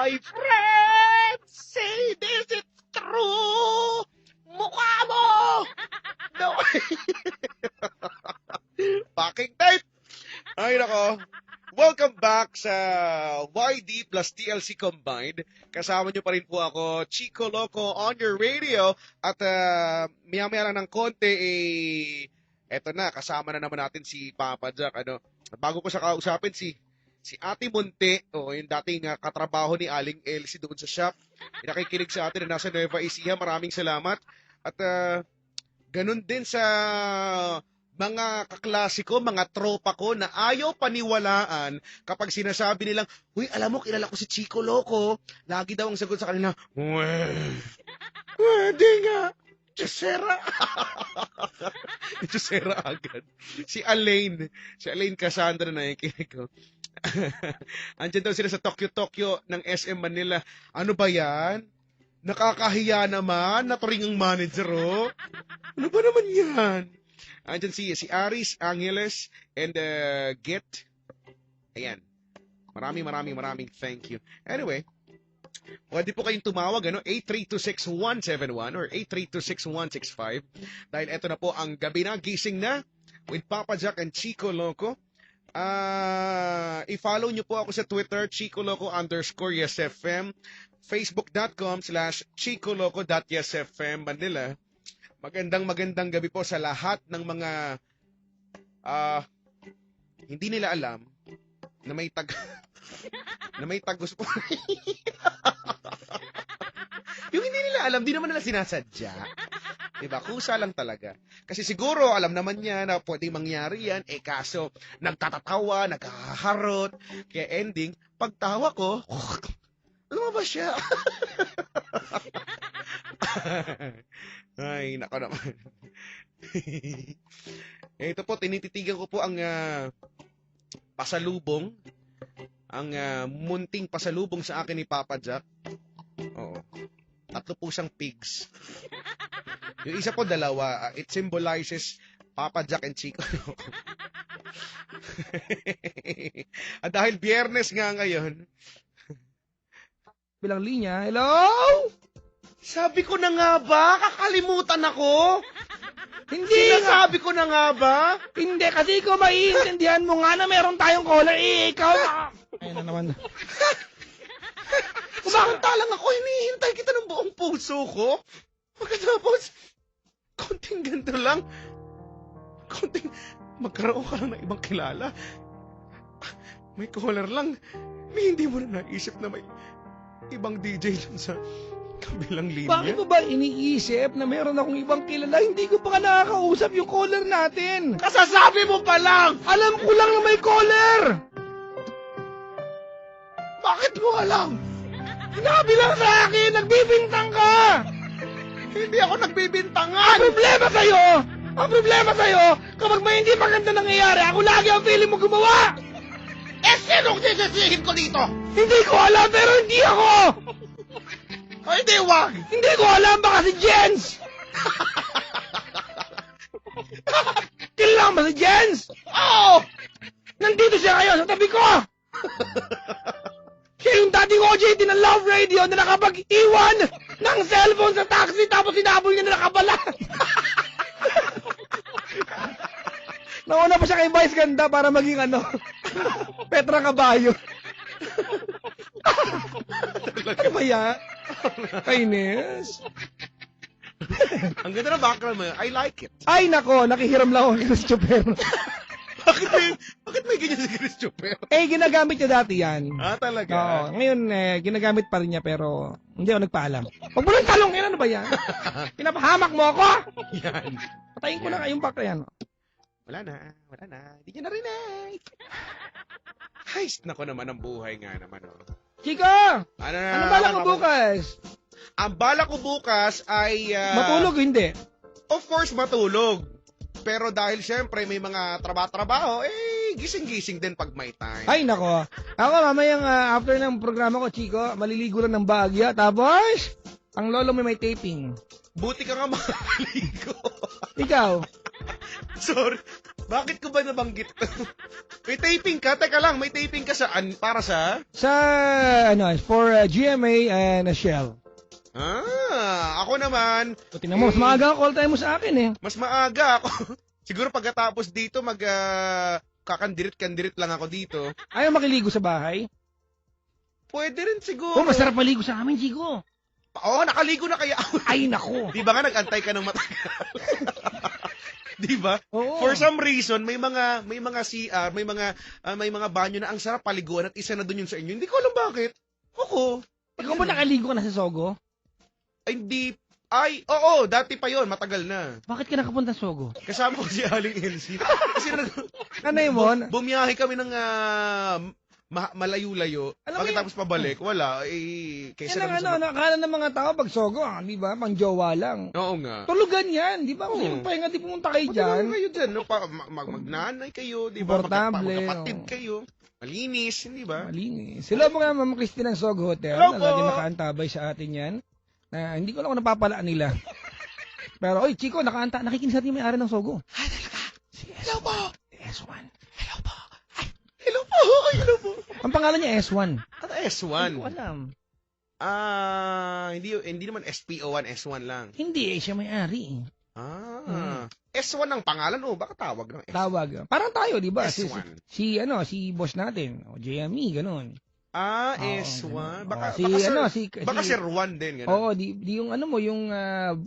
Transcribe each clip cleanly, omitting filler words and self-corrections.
My friends say this is true. Mukha mo! No. Packing tape! Ay, nako. Welcome back sa YD plus TLC Combined. Kasama nyo pa rin po ako, Chico Loco on your radio. At maya-maya lang ng konti, eto na, kasama na naman natin si Papa Jack. Bago ko siya kausapin, si Ate Monte, yung dating katrabaho ni Aling Elsie doon sa shop. Nakikinig sa atin na nasa Nueva Ecija. Maraming salamat. At ganun din sa mga kaklasiko, mga tropa ko na ayaw paniwalaan kapag sinasabi nilang, "Uy, alam mo, kilala ko si Chico Loco." Lagi daw ang sagot sa kanila, "Pwede nga. Chesera." Chesera agad. Si Elaine Cassandra na nakikinig ko. Andiyan daw sila sa Tokyo ng SM Manila. Ano ba yan? Nakakahiya naman. Naturing ang manager, oh. Ano ba naman yan? Andiyan si Aris Angeles and Git. Ayan. Maraming thank you. Anyway, pwede po kayong tumawag, 8326171 or 8326165. Dahil eto na po ang gabi na, gising na with Papa Jack and Chico Loco. I-follow nyo po ako sa Twitter, ChicoLoco_YesFM, Facebook.com/ChicoLoco.YesFM Manila. Magandang gabi po sa lahat ng mga hindi nila alam na may tagos po. Yung hindi nila alam, di naman nila sinasadya. Diba? Kusa lang talaga. Kasi siguro, alam naman niya na pwedeng mangyari yan, kaso nagtatatawa, naghaharot, kaya ending, pagtawa ko, lumabas siya. Ay, nako naman. Ito po, tinititigan ko po ang pasalubong, ang munting pasalubong sa akin ni Papa Jack. Oo. 3 po siyang pigs. Yung isa po, 2. It symbolizes Papa Jack and Chico. At dahil Biyernes nga ngayon, bilang linya, hello? sabi ko na nga ba? Kakalimutan ako? Hindi Sinasabi ko na nga ba? Hindi, kasi ikaw maiintindihan mo nga na meron tayong caller. Ikaw ayun na naman. Samantalang ako, hinihintay kita ng buong puso ko. Pagkatapos, konting ganito lang. Magkaroon ka lang ng ibang kilala. May caller lang. Hindi mo na naisip na may ibang DJ dun sa kabilang linya. Bakit mo ba iniisip na meron akong ibang kilala? Hindi ko pa nakakausap yung caller natin. Kasasabi mo pa lang! Alam ko lang na may caller! Bakit mo alam? Sinabi lang sa akin, nagbibintang ka! Hindi ako nagbibintangan! Ang problema sa'yo, kapag may hindi maganda nangyayari, ako lagi ang feeling mo gumawa! Sinong sisisihin ko dito? Hindi ko alam, pero hindi ako! O hindi, wag! Hindi ko alam, baka si Jens! Kailangan ba si Jens? Oo! Nandito siya ngayon sa tabi ko! Siya yung dating OJT ng Love Radio na nakapag-iwan ng cellphone sa taxi tapos sinabol niya na nakabalat. Nauna pa siya kay Vice Ganda para maging Petra Caballo. Ano ba yan? Kainis. Ang ganda ng background mo. I like it. Ay nako, nakihiram lang ako kay Christopher. Bakit may ganyan si Christopher? Ginagamit niya dati yan. Talaga? Oo, ngayon ginagamit pa rin niya pero hindi ako nagpaalam. Huwag mo lang talong yan, ano ba yan? Pinapahamak mo ako? Yan. Patayin ko lang kayong baka yan. Wala na. Hindi niya narinig. Heist nako naman ang buhay nga naman. Chico! Ano Bala ko bukas? Ang bala ko bukas ay... Matulog, hindi? Of course, matulog. Pero dahil syempre may mga trabaho, gising-gising din pag may time. Ay, nako. Ako, mamayang after ng programa ko, Chico, maliligo lang ng Baguio. Tapos, ang lolo may taping. Buti ka nga makaligo. Ikaw? Sorry. Bakit ko ba nabanggit? May taping ka? Teka lang, may taping ka para sa? Sa, for GMA and Shell. Ako naman. So, tingnan mo, mas maaga ang call time mo sa akin eh. Mas maaga ako. Siguro pagkatapos dito, kakandirit-kandirit lang ako dito. Ayaw makiligo sa bahay? Pwede rin siguro. Oh, masarap maligo sa amin, Chico. Nakaligo na kaya ako. Ay, nako. Di ba nga nag-antay ka ng matagal? Di ba? Oo. For some reason, may mga CR, may mga banyo na ang sarap paliguan at isa na doon yun sa inyo. Hindi ko alam bakit. Ako. Ikaw ba nakaligo ka na sa Sogo? Ay, oo, dati pa yon, matagal na. Bakit ka nakapunta sa Sogo? Kasama ko si Aling Elsie. Kasi Ano yun? bumiyahe kami ng malayo-layo. Alam mo Pagkatapos pabalik, wala. Kaysa Yan ang akala ng mga tao pag Sogo, di ba? Pang jowa lang. Oo nga. Tulugan yan, di ba? Kung Oo. sino pahinga, di pumunta kayo Dyan. dyan. Kayo dyan, no? Magnanay kayo, di ba? Komportable, Magkapatid kayo. Malinis, hindi ba? Malinis. Sila po nga, Ma'am Christine ng Sogo Hotel. Hello na po! lagi nakaantabay sa atin yan. Na hindi ko lang kung napapalaan nila. Pero, oy, Chico, nakikinig sa atin yung may-ari ng Sogo. Hello po! S1. Hello po! Hello po! Hello po! Ang pangalan niya S1. Ano S1? Hindi ko alam. Hindi naman SPO1, S1 lang. Hindi, siya may-ari. S1 ang pangalan, baka tawag ng S1. Tawag. Parang tayo, di ba? S1. Si boss natin. O, JME, ganun. S1. Baka si Juan din, gano'n. Oo, di yung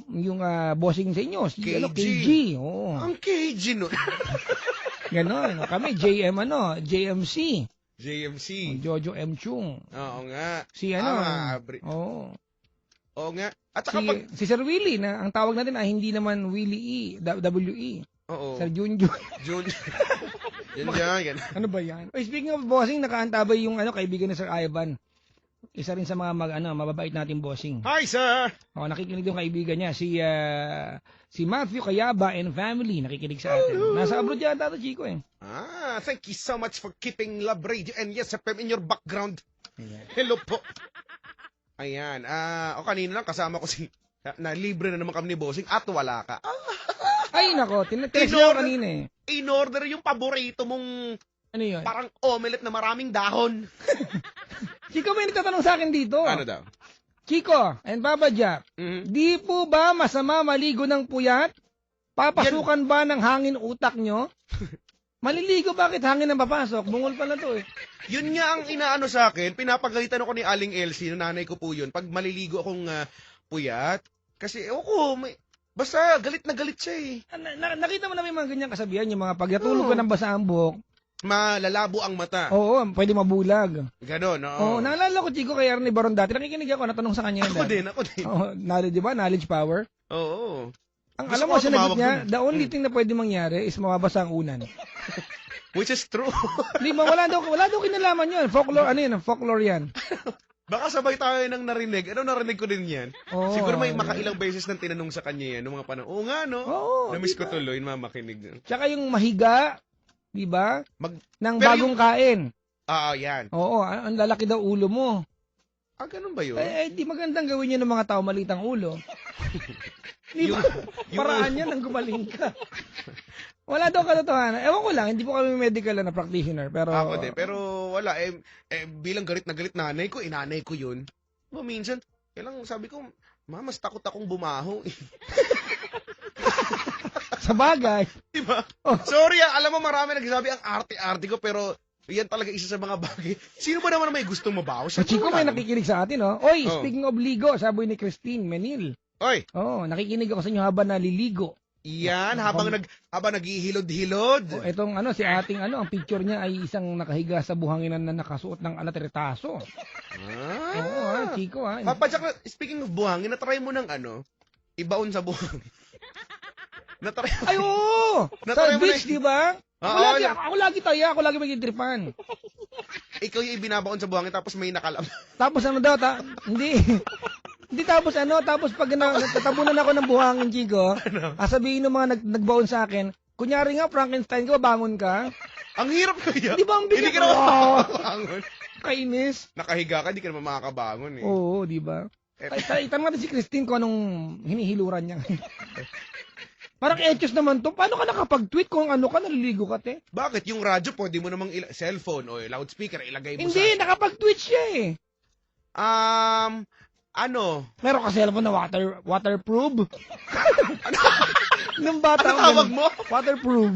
yung bossing sa inyo, si KG. KG. Oo. Ang KG, no? Ganon. Kami JMC. JMC. Jojo M. Chung. Oo nga. Si Oo. Oo nga. At saka Si Sir Willie na ang tawag natin hindi naman Willie W.E. Oo. Sir Junjun. Yan dyan. Ano ba yan? Speaking of bossing, nakaantabay yung kaibigan ni Sir Ivan. Isa rin sa mga mababait nating bossing. Hi, sir! Nakikinig yung kaibigan niya, si Matthew Kayaba and family, nakikinig sa atin. Nasa abroad yata ito, Chico eh. Thank you so much for keeping Love Radio and Yes FM in your background. Ayan. Hello po. Ayan. Kanina lang kasama ko na libre na naman kami ni Bossing at wala ka. Ay, nako, tinatest ko kanina eh. In-order yung paborito mong Ano yun? parang omelette na maraming dahon. Chico, may nagtatanong sa akin dito. Ano daw? Chico and Papa Jack, di po ba masama maligo ng puyat? Papasukan ba ng hangin utak nyo? Maliligo, bakit hangin ang papasok? Bungol pala to eh. Yun nga ang inaano sa akin, pinapagalitan ako ni Aling Elsie, no, nanay ko po yun, pag maliligo akong puyat. Kasi, basta galit na galit siya eh. Nakita mo na may mga ganyan kasabihan, yung mga pag natulog ka ng basa ang buhok. Malalabo ang mata. Oo, pwede mabulag. Ganon, oo. Oo, naalala ko, Chico, kay Ernie Baron dati. Nakikinig ako, natanong sa kanya. Ako din. Oo, knowledge, di ba? Knowledge power. Oo. Ang Gusto alam ko mo, sinagot tumawag niya, dun. the only thing na pwede mangyari is mababasa ang unan. Which is true. Di ba, wala daw kinalaman yun. Folklore, folklore yan. Baka sabay tayo nang narinig. Narinig ko din yan. Oo. Siguro may makailang beses nang tinanong sa kanya yan, noong mga panahon. Oo nga, no? Oo, Namiss diba? ko tuloy, mamakinig. Tsaka yung mahiga, di ba? Ng Pero bagong kain. Yan. Oo, ang lalaki daw ulo mo. Ganun ba yun? Di magandang gawin yun ng mga tao malitang ulo. Di ba? Paraan yan ang gumaling ka. Wala daw katotohanan. Ewan ko lang, hindi po kami medical na practitioner. Pero Ako din. Pero wala. Bilang galit na galit nanay ko, nanay ko yun. Minsan, kailang sabi ko, mas takot akong bumaho. Sa bagay. Diba? Oh. Sorry, alam mo marami nagsasabi ang arte-arte ko, pero yan talaga isa sa mga bagay. Sino ba naman may gustong mabaho? So, Chico, may nakikinig sa atin, oh. Oy, Oh. speaking of ligo, sabi ni Christine Menil. Oy, Nakikinig ako sa inyo habang naliligo. yan, habang naghihilod-hilod. Itong si ating ang picture niya ay isang nakahiga sa buhanginan na nakasuot ng alatretaso. Chico, Papa Jack, speaking of buhangin, natry mo ng ibaon sa buhangin. Natry mo. Ay, oo! Natry Sa mo beach, di ba? Ako lagi taya, ako lagi magtitripan. Ikaw yung ibinabaon sa buhangin tapos may nakalam. Tapos hindi. Hindi tapos tapos pag natatabunan ako ng buhangin, Chico, sabihin ng mga nagbaon sa akin, kunyari nga, Frankenstein ka, bangon ka. Ang hirap kaya. Di ba ang bigat? Hindi ka naman makakabangon. Kainis. Nakahiga ka, hindi ka naman makakabangon eh. Oo, di ba? Itanong natin si Christine kung anong hinihiluran niya. Parang etyos naman to. Paano ka nakapag-tweet kung ano ka, naliligo ka, te? Bakit? Yung radyo, pwede mo namang cellphone o loudspeaker, ilagay mo Hindi, nakapag-tweet siya eh. Ano? Meron ka cellphone na waterproof? Nung bata Ano tawag mo? Waterproof.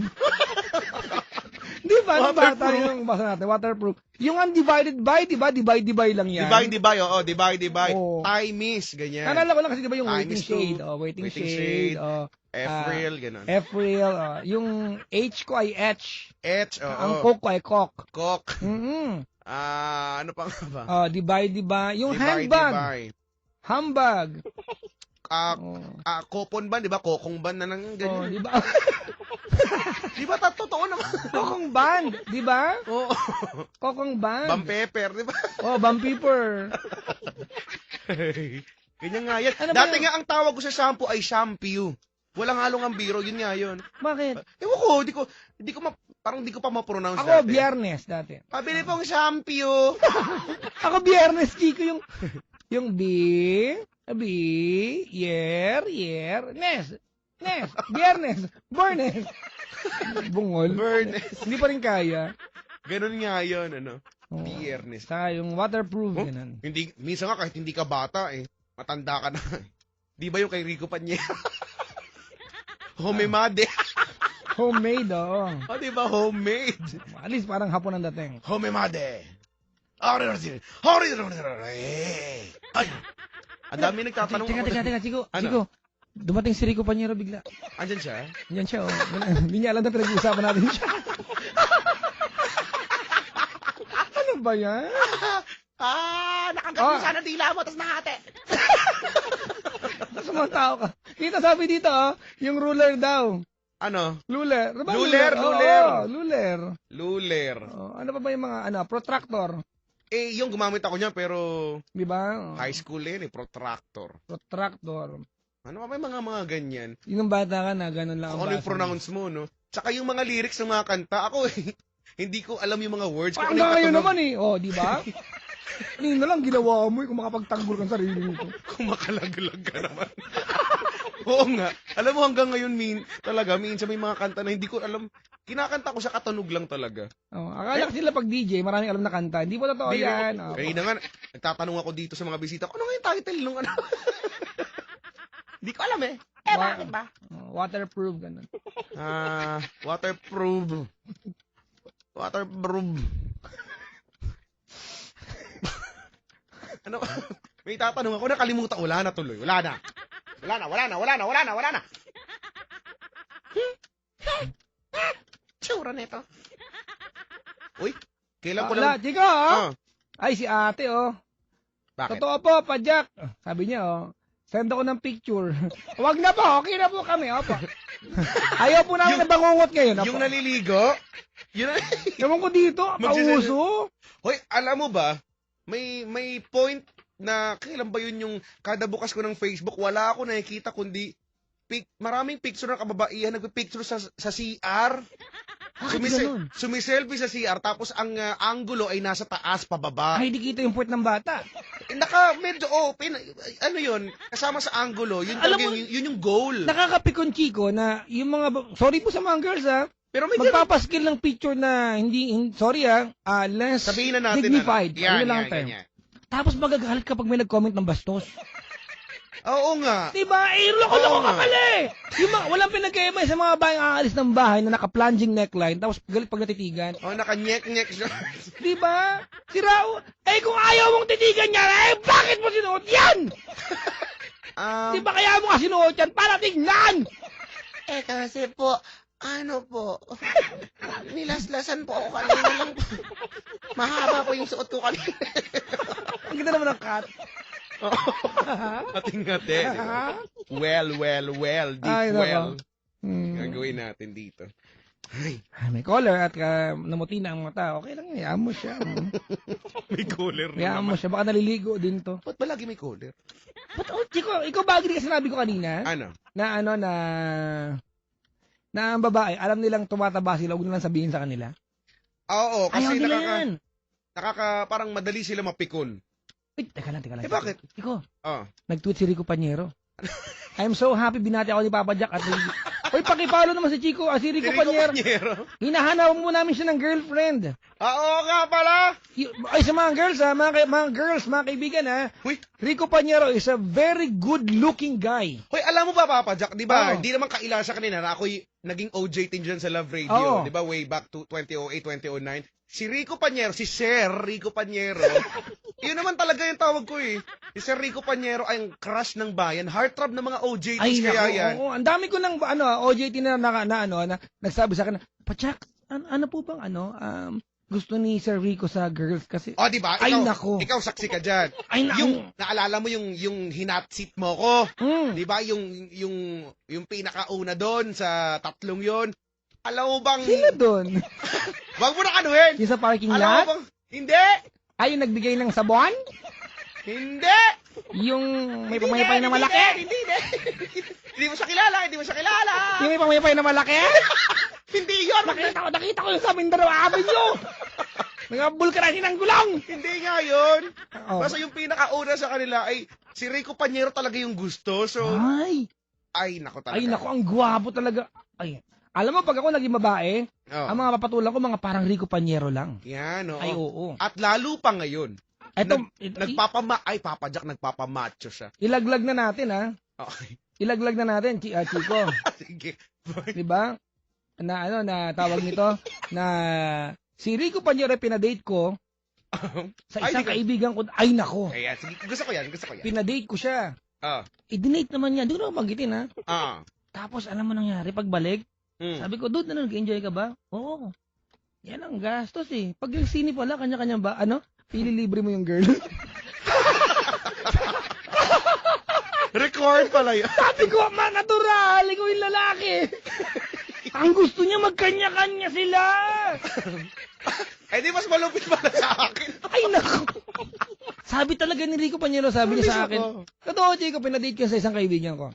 Di ba? Nung bata yung basa natin, waterproof. Yung undivided by, di ba? Divide lang yan. Divide, oo. Divide. Oo. Time is, ganyan. Naalala ko lang kasi di ba yung Time waiting is shade. two. Waiting Waiting shade. shade. April, ganun. April. Yung H ko ay H. H, oo. Ang Coke ko ay Coke. Cock. Mm-hmm. Ano pa nga ba? Divide. Yung handbag. Divide. Handbag. Kopon ban, di ba? Kokong ban na nang ganyan. Di ba? Di ba? Totoo naman. Kokong band. Di ba? Oo. Kokong band. Bam pepper, di ba? Bam pepper. Ganyan nga yan. Ano ba Dati yan? nga ang tawag ko sa shampoo ay shampoo. Walang halong ang biro, yun nga yun. Bakit? Ewan ko, parang di ko pa ma-pronounce Ako, dati. biyernes dati. Pabili pong shampoo. Ako, biyernes, Chico, yung nes, biyernes, bornes. Bungol. Burnes. Hindi pa rin kaya. Ganun nga yun, ano. Oo. Biyernes. Saka yung waterproof, Oh, ganun. minsan nga kahit hindi ka bata matanda ka na. Di ba yung kay Rico Panyera? Homemade. Homemade, oo. Di ba homemade? At least parang hapon ang dating. Homemade. Ay. Ang dami nagtatanong. Teka, Chico. Ano? Chico, dumating si Rico Panyero bigla. Andyan siya? Yan siya, oh. Hindi niya alam na pinag-uusapan natin siya. Ano ba yan? Nakagaling sana dila mo, tapos nakate. Mas mga tao ka. Kita sabi dito, yung ruler daw. Ano? Luler. Ano ba Luler. Oo, luler. Luler. Ano pa ba yung mga, protractor? Yung gumamit ako niya, pero Di ba? high school protractor. Protractor. Ano pa may mga ganyan? Yung bata ka na, ganun lang ang Kung ano yung basa pronounce mo, no? Tsaka yung mga lyrics ng mga kanta, ako hindi ko alam yung mga words. Parang ngayon naman di ba? Kanina lang ginawa mo kung makapagtanggol kang sarili mo. Kung makalaglag ka naman. Oo nga. Alam mo hanggang ngayon, minsan may mga kanta na hindi ko alam. Kinakanta ko sa katunog lang talaga. Akala ko sila pag DJ, maraming alam na kanta. Hindi po totoo yan. Kanina nga, nagtatanong ako dito sa mga bisita ko, ano nga yung title nung ano? Hindi ko alam bakit ba? Waterproof, ganun. Waterproof. Waterproof. Ano? May tatanong ako, nakalimutan. Wala na tuloy. Wala na. Tsura nito. Uy, kailan ko lang. Chico, Ay, si ate, Bakit? Totoo po, Jack. Sabi niya, send ako ng picture. Wag na po, okay na po kami, opo. Ayaw po namin na bangungot ngayon, opo. Yung naliligo? Ewan ko dito, pauso. Hoy, alam mo ba, may point na kailan ba yun yung kada bukas ko ng Facebook, wala ako nakikita kundi maraming picture ng kababaihan nagpi-picture sa CR. Sumiselfie sa CR tapos ang angulo ay nasa taas pababa. Ay, di kita yung puwet ng bata. Medyo open. Ano yun? Kasama sa angulo. Yun yung goal. Nakakapikon, Chico, na yung mga, sorry po sa mga girls, pero may magpapaskil ng picture na less sabihin na natin dignified. Yan, lang term. Tapos magagalit kapag may nag-comment ng bastos. Oo nga. Diba? Loko-loko ka pala eh. Walang pinagkaiba sa mga bahay aalis ng bahay na naka-plunging neckline tapos galit pag natitigan. Naka-nyek-nyek siya. Diba? Si Rao, kung ayaw mong titigan niya, bakit mo sinuot yan? Diba kaya mo nga sinuot yan para tignan? Kasi po, nilaslasan po ako kanina lang. Mahaba po yung suot ko kanina. Ang ganda naman ng cut. Ating-ate. Well. Deep well. Gagawin natin dito. Ay. May collar at namuti na ang mata. Okay lang yan. Amo siya. May collar na naman. Amo siya. Baka naliligo din to. Ba't ba lagi may collar? Chico, ikaw ba kasi sinabi ko kanina? Ano? Na ang babae, alam nilang tumataba sila, huwag nilang sabihin sa kanila. Oo, kasi ayaw nila yan. Parang madali sila mapikon. Wait, teka lang. Bakit? Chico, nag-tweet si Rico Panyero. I'm so happy binati ako ni Papa Jack at Uy, pakipalo naman si Chico, si Rico Panyero. Hinahanap mo namin siya ng girlfriend. Oo nga pala. Ay, sa mga girls, mga kaibigan, ha? Uy, Rico Panyero is a very good-looking guy. hoy, alam mo ba, Papa Jack, di ba? Oo. Hindi naman kaila sa kanina na ako'y naging OJT dyan sa Love Radio, Oo. di ba? Way back to 2008, 2009. Si Rico Panyero, si Sir Rico Panyero, yun naman talaga yung tawag ko eh. Si Sir Rico Panyero ay ang crush ng bayan, heartthrob ng mga OJTs Ay, kaya naku, yan. oo. Ang dami ko ng OJT na nagsabi sa akin, Pachak, ano po bang gusto ni Sir Rico sa girls kasi O, di ba? ay, Ikaw, nako. ikaw saksi ka dyan. Ay, naku. Yung, naalala mo yung hinat seat mo ko. Di ba? Yung pinakauna doon sa tatlong yon. Alam mo bang... Sino doon? Wag mo na kanuhin. Yung sa parking Alam mo lot? bang... Hindi! Ay, yung nagbigay ng sabon? Hindi! Yung may pamayapay na malaki? Hindi. Hindi mo siya kilala. Yung may pamayapay na malaki? Hindi yun! Nakita ko yung sa Mindoro Avenue! Nag-vulcanize ng gulong! Hindi nga yun! Oo. Basta yung pinakauna sa kanila ay si Rico Panyero talaga yung gusto. So, ay, nako talaga. Ay, nako, ang gwapo talaga. Ay, alam mo, pag ako naging babae, Oh. ang mga papatulan ko, mga parang Rico Panyero lang. Yan, oo. Ay, oo. At lalo pa ngayon. Papa Jack, nagpapamacho siya. Ilaglag na natin, ha? Okay. Ilaglag na natin, Chico. Sige. Di ba? Na tawag nito, na si Rico Panyero pinadate ko sa isang kaibigan ko. Ay, nako. Kaya, sige, gusto ko yan. Pinadate ko siya. Ah. I-dinate naman niya. Di ko na magitin, ha? Ah. Tapos, alam mo nangyari, pagbalik, sabi ko, dude, nag-enjoy ka ba? Oo. Yan ang gastos eh. Pag yung sini pala, kanya-kanya ba, ililibre mo yung girl. Record pala yun. Sabi ko, natural, ikaw yung lalaki. Ang gusto niya, magkanya-kanya sila. Eh, di mas malupit pala sa akin. Ay, naku. Sabi talaga ni Rico Panyero, sabi niya sa akin, totoo, Chico, pinadate ka sa isang kaibigan ko.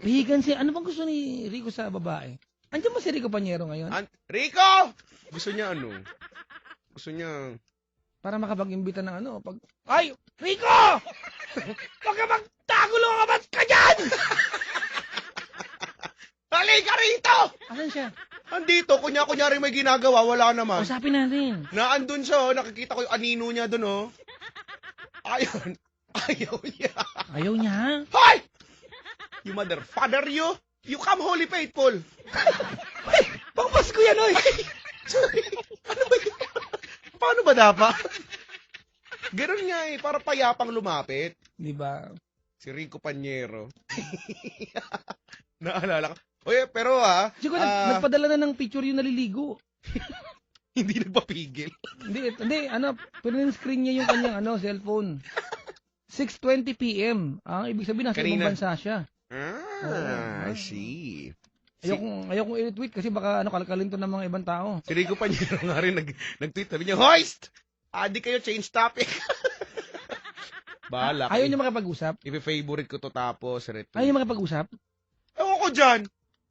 Bigan siya, ano bang gusto ni Rico sa babae? Andiyan ba si Rico Panyero ngayon? Rico! Gusto niya Gusto niya... Para makapag-imbita ng Ay, Rico! Huwag ka magtagulo ka ba't ka dyan? Halika rito! Asan siya? Andito, kunyari may ginagawa, wala naman. Usapin natin. Naandun siya, nakikita ko yung anino niya dun, oh. Ayun. Ayaw niya. Ayaw niya? Hoy! You mother, father you? You come holy faithful. Ay, pangpasko yan, oy. Sorry. Ano ba yun? Paano ba dapat? Ganun nga eh, para payapang lumapit. Di ba? Si Rico Panyero. Naalala ko. Oye, pero Chico, nagpadala na ng picture yung naliligo. hindi nagpapigil. Hindi, print screen niya yung kanyang cellphone. 6:20 PM. Ang ibig sabihin, nasa ibang bansa siya. I see. Ayokong i-retweet kasi baka kalkalin to ng mga ibang tao. Si Rico Panyero nga rin nag-tweet. Sabi niya, Hoist! Adi kayo, change topic. Bahala. Ayaw niya makipag-usap? I-favorite ko to tapos retweet. Ayaw niya makipag-usap? Ewan ko dyan.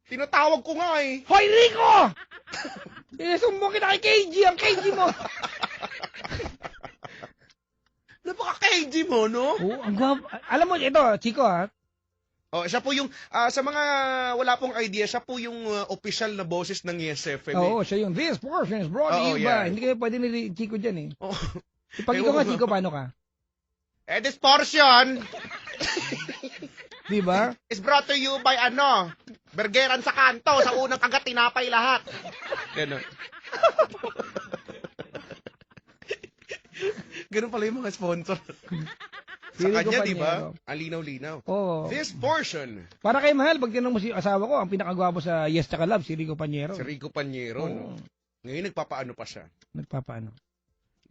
Tinatawag ko nga eh. Hoy, Rico! Sumbong kita kay KG, ang KG mo. Napaka-KG mo, no? Oo, ang guwapo. Alam mo, ito, Chico, Oh, siya po yung, sa mga wala pong idea, siya po yung official na boses ng Yes FM. Oo, siya yung, this portion is brought to you by. Hindi kayo pwede ni Chico dyan eh. Oh. Pag ikaw nga, Chico, paano ka? This portion Di ba? is brought to you by Bergeran sa kanto, sa unang kagat, tinapay lahat. Ganun. Ganun pala yung mga sponsor. Sa kanya, di ba? Ang linaw-linaw. Oo. This portion. Para kay Mahal, pag tinanong mo si asawa ko, ang pinakagwapo sa Yes Tsaka Love, si Rico Panyero. Si Rico Panyero, no? Ngayon, nagpapaano pa siya? Nagpapaano?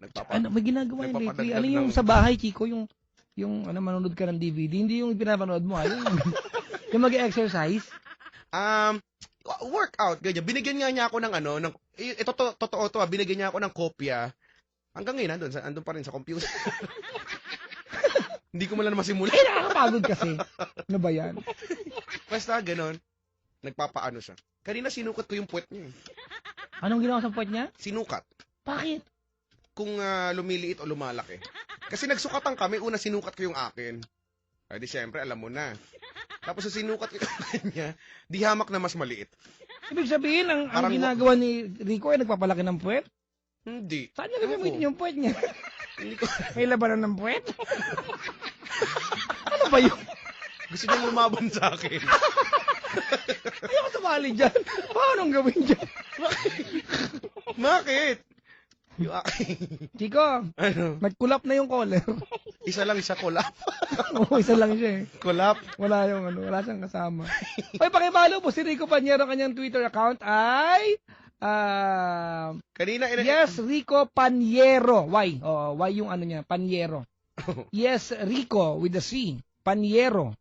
Nagpapaano? May ginagawa yung lately. Ano yung sa bahay, Chico, yung manonood ka ng DVD, hindi yung pinapanood mo, yung mag-exercise. Workout, ganyan. Binigyan niya ako ng ito totoo to, binigyan niya ako ng kopya. Hanggang ngayon, andun pa rin sa computer. Hindi ko man lang masimulan. Ay, nakakapagod kasi. Ano ba yan? Basta, ganon. Nagpapaano siya. Kanina sinukat ko yung puwet niya. Anong ginawa sa puwet niya? Sinukat. Bakit? Kung lumiliit o lumalaki. Kasi nagsukatan kami, una sinukat ko yung akin. Ay, di syempre, alam mo na. Tapos sa sinukat ko niya, di hamak na mas maliit. Ibig sabihin, ang Parang- ginagawa ni Rico ay nagpapalaki ng puwet? Hindi. Saan niya gagamitin yung puwet niya? Hindi ko. May labanan ng puwet? Ano ba yun? Gusto niya lumaban sa akin. Ayoko sumali dyan. Paano ang gawin dyan? Bakit? Yung aking. Chico, Ano? nag-collab na yung caller. Isa lang siya kulap. Oo, isa lang siya eh. Kulap. Wala siyang kasama. Hoy, pakibalo po si Rico Panyero, kanyang Twitter account ay Kanina, yes, Rico Panyero. Why? Oh, why yung ano niya? Panyero. Yes, Rico with the C. Panyero.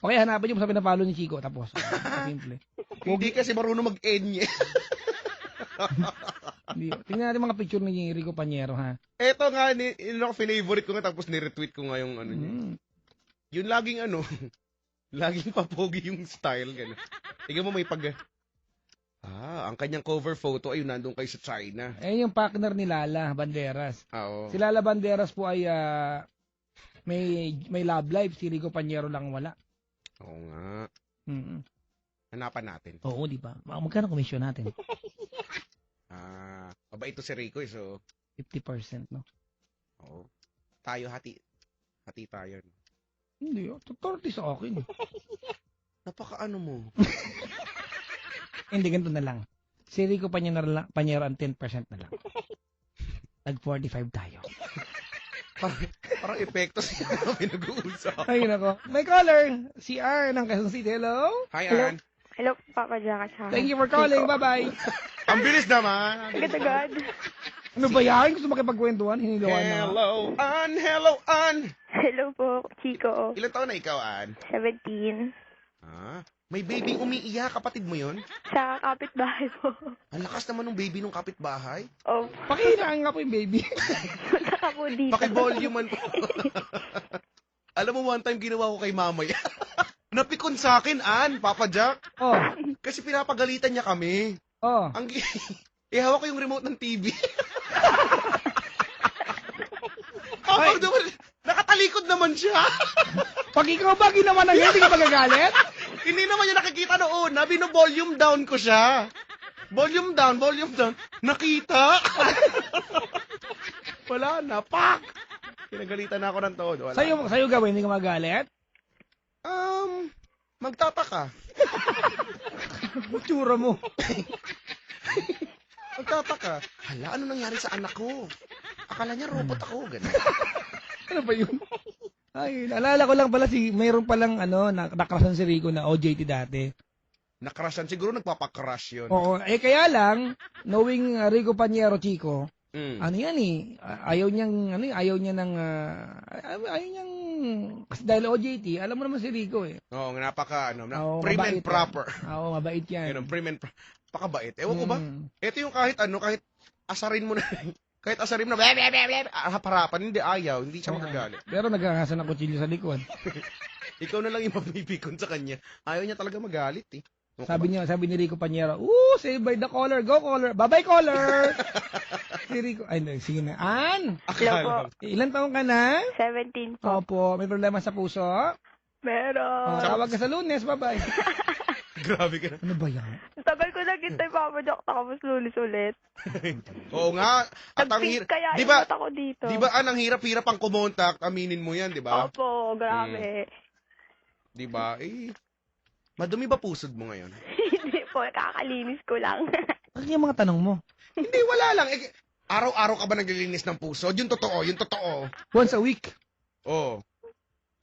Okay, hanapin niyo po sa pinapalo ni Chico. Tapos, simple. Hindi kasi marunong mag-enye. Tingnan natin mga picture ni Rico Panyero, ha? Eto nga, favorite ko nga tapos ni-retweet ko nga yung ano niya. Yung laging laging papogi yung style, gano'n. Tingnan mo may ang kanyang cover photo ay nandun kayo sa China. Ayun yung partner ni Lala Banderas. Oo. Si Lala Banderas po ay may love life. Si Rico Panyero lang wala. Oo nga. Mm-hmm. Hanapan natin. Oo, di ba? Magkano komisyon natin? Mabait ito si Rico eh, so 50%, no? oo. Tayo, hati tayo. Hindi, 30 sa akin. Napaka-ano mo. Hindi, ganito na lang. Si Rico Panyero ang 10% na lang. Nag-45 tayo. Parang epekto siya na pinag-uusap. Ay, nako. May caller. Si R ng Quezon City. Hello? Hi, Hello. Ann. Hello, Papa Jack. Thank you for calling. Bye-bye. Ang bilis naman. Agad-agad. Ano ba yan? Gusto makipagkwentuhan? Hinilawan na. Hello, Ann. Hello, Ann. Hello po, Chico. Ilan taon na ikaw, Ann? 17. May baby umiiyak. Kapatid mo yun? Sa kapitbahay po. Ang lakas naman ng baby nung kapitbahay. Oh, Pakihinaan nga po yung baby. punta ka po dito. Paki-volume po. Alam mo, one time ginawa ko kay mama yan. Napikon sa akin, Ann, Papa Jack. Oh. Kasi pinapagalitan niya kami. Oh. Ihawak ko yung remote ng TV. Ay. Nakatalikod naman siya. Pag ikaw ba ginawa ng hindi ka magagalit? Hindi naman niya nakikita noon. Bino-volume down ko siya. Volume down. Nakita. Wala na. Pak! Pinagalitan na ako ng todo. Wala. Sa'yo gawin, hindi ka magalit? Magtataka. Tsura mo. Magtataka. Hala, ano nangyari sa anak ko? Akala niya robot ako. Ganun. Ano ba yun? Ay, naalala ko lang pala mayroon palang nakrasan si Rico na OJT dati. Nakrashan. Siguro nagpapakrush yun. Oo, kaya lang, knowing Rico Panyero Chico, ano yan ayaw niyang kasi dahil OJT, alam mo naman si Rico eh. Oo, napaka, Oo, prim and mabait proper. Oo, mabait yan. Yun, prim and proper. Pakabait. Ewan ko ba? Ito yung kahit asarin mo na, kahit asarin mo na, haparapan, hindi ayaw, hindi siya makagalit. Pero nagkakasan ng kutsilyo sa likod. Ikaw na lang yung mapipikon sa kanya. Ayaw niya talaga magalit eh. Sabi ni Rico Panyero, save by the caller, go caller, bye-bye caller! Si Rico, sige na. Ann! Hello po. Ilan taong ka na? 17 po. Opo, may problema sa puso? Meron. Tawag ka sa Lunes, bye-bye. Grabe ka na. Ano ba yan? Tagal ko naghintay, Papa Jack, tapos lulis ulit. Oo nga. At ang Nag-pick kaya di ba, ingat ako dito. di ba, ang hirap-hirap ang kumontak, aminin mo yan, di ba? Opo, grabe. Di ba? Madumi ba pusod mo ngayon? Hindi po, kakalinis ko lang. Ano yung mga tanong mo? Hindi, wala lang. Araw-araw ka ba naglilinis ng pusod? Yung totoo. Once a week. Oo.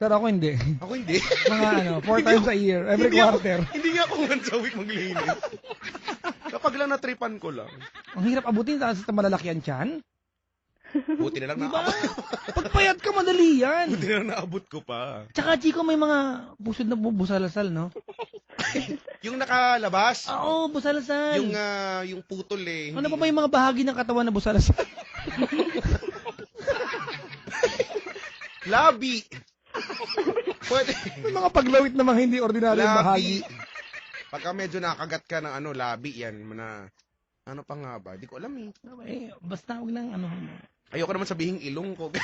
Pero ako hindi. Ako hindi. Mga 4 times a year, every quarter. Hindi nga ako once a week maglinis. Kapag lang natripan ko lang. Ang hirap abutin sa malalaki yan tiyan. Buti na lang Diba? naabot. Pagpayat ka, madali yan. Buti na lang naabot ko pa. Tsaka, Chico, may mga pusod na busalasal, no? Yung nakalabas, Oo, busalasal. yung putol eh. Ano pa ba yung mga bahagi ng katawan na busalasal? Labi. Pwede. May mga paglawit na mga hindi ordinaryong bahagi. Labi. Pagka medyo nakagat ka ng labi, yan. Ano pa nga ba? Di ko alam eh. Basta huwag nang ano. Ayoko naman sabihin ilong ko.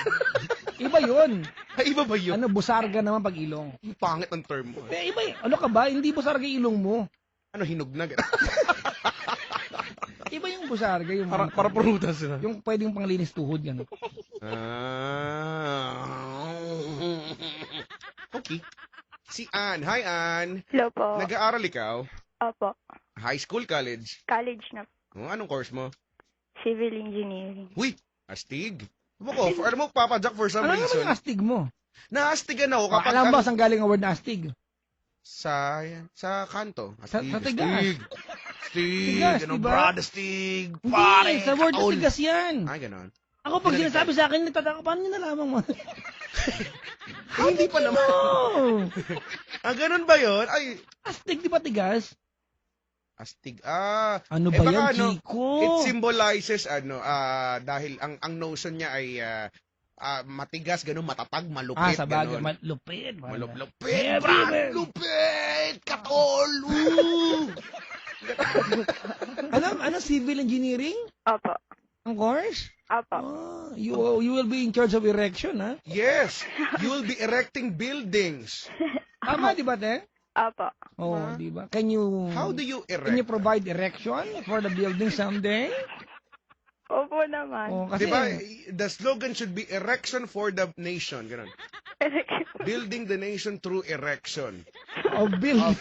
Iba yun. Ay, iba ba yun? Ano, busarga naman pag ilong. Ang pangit ang term mo. Iba yun. Ano ka ba? Hindi busarga ilong mo. Ano, hinog na? Iba yung busarga. Yung, para prutas na. yung pwedeng panglinis tuhod. Yan. Okay. Si Ann. Hi, Ann. Hello po. Nag-aaral ikaw? Opo. High school, college? College na. Anong course mo? Civil engineering. Uy, astig. Alam mo, Papa Jack, for some Ano naman reason, yung astig mo? naastigan ako kapag... Alam ba saan galing ang word na astig? Sa kanto. Sa tigas. Astig. Tigas, Ano, diba? brad, astig. Pare, Hindi, sa word na katol. tigas yan. Ay, ganon. Ako pag sinasabi sa akin, nagtataka, paano nyo nalaman mo? Hindi pa naman. Ganon ba yun? Ay, Astig, di ba tigas? astig. Ano Eh, ba baka yan, Chico? It symbolizes, dahil ang notion niya ay matigas, ganon, matatag, malupit, Sa bagay, ganon. malupit. Malupit, Eh, brad, brother. lupit, katol, Ano, civil engineering? Opo. Ang course? Opo. You will be in charge of erection, ha? Yes, you will be erecting buildings. Tama, di ba, te? Opo. Di ba? Can you Can you provide erection for the building someday? Opo naman. Kasi, Diba, the slogan should be erection for the nation. Ganun. Building the nation through erection. of building,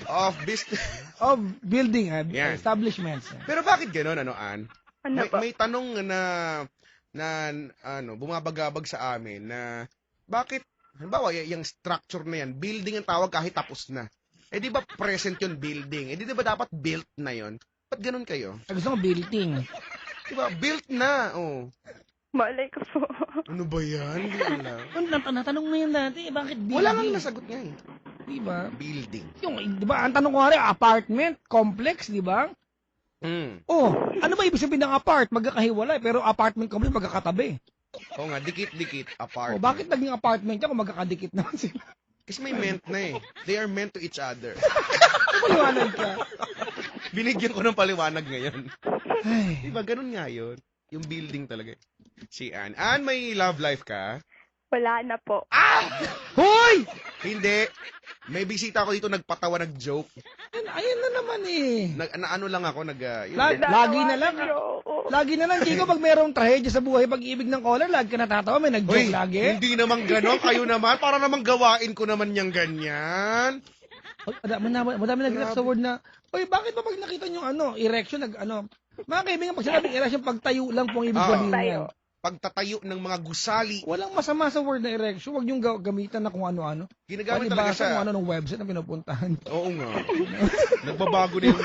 Of business. of building, Yan. establishments. Pero bakit ganun, Ann? Ano po? May tanong na bumabagabag sa amin na bakit, halimbawa, yung structure na yan, building ang tawag kahit tapos na. Eh di ba present yung building? Eh di ba dapat built na yon? Ba't ganun kayo? Gusto ko building. Di ba, built na, oh. Malay ko po. Ano ba yan? Hindi alam. Natanong mo yan dati, bakit building? Wala nang nasagot niya eh. Di ba? Building. Yung, di ba, ang tanong ko nga rin, apartment, complex, di ba? Ano ba ibig sabihin ng apart? Magkakahiwalay, pero apartment complex magkakatabi. Oo nga, dikit-dikit, apart. Bakit naging apartment yan kung magkakadikit naman sila? Kasi may meant na eh. They are meant to each other. Paliwanag ka. Binigyan ko ng paliwanag ngayon. Ay. Diba, ganun nga yun. Yung building talaga. Si Ann. Ann, may love life ka? Wala na po. Hoy! Hindi. May bisita ako dito, nagpatawa, nag-joke. Ayun na naman eh. Ano lang ako, Lagi na lang. Lagi na lang, Chico, pag mayroong trahedya sa buhay, pag-ibig ng caller, lagi ka natatawa, may nag-joke lagi. Hindi naman gano'n. Kayo naman, para naman gawain ko naman niyang ganyan. Madami nag-react sa word na, bakit ba pag nakita nyo, erection, mga kaibigan, pag sinabing erection, pagtayo lang po ang ibig sabihin yan. Pagtatayo ng mga gusali. Walang masama sa word na erection, huwag yung gamitan na kung ano-ano. Ginagamit talaga sa sa... kung ano ng website na pinupuntahan. Oo nga. Nagbabago na yung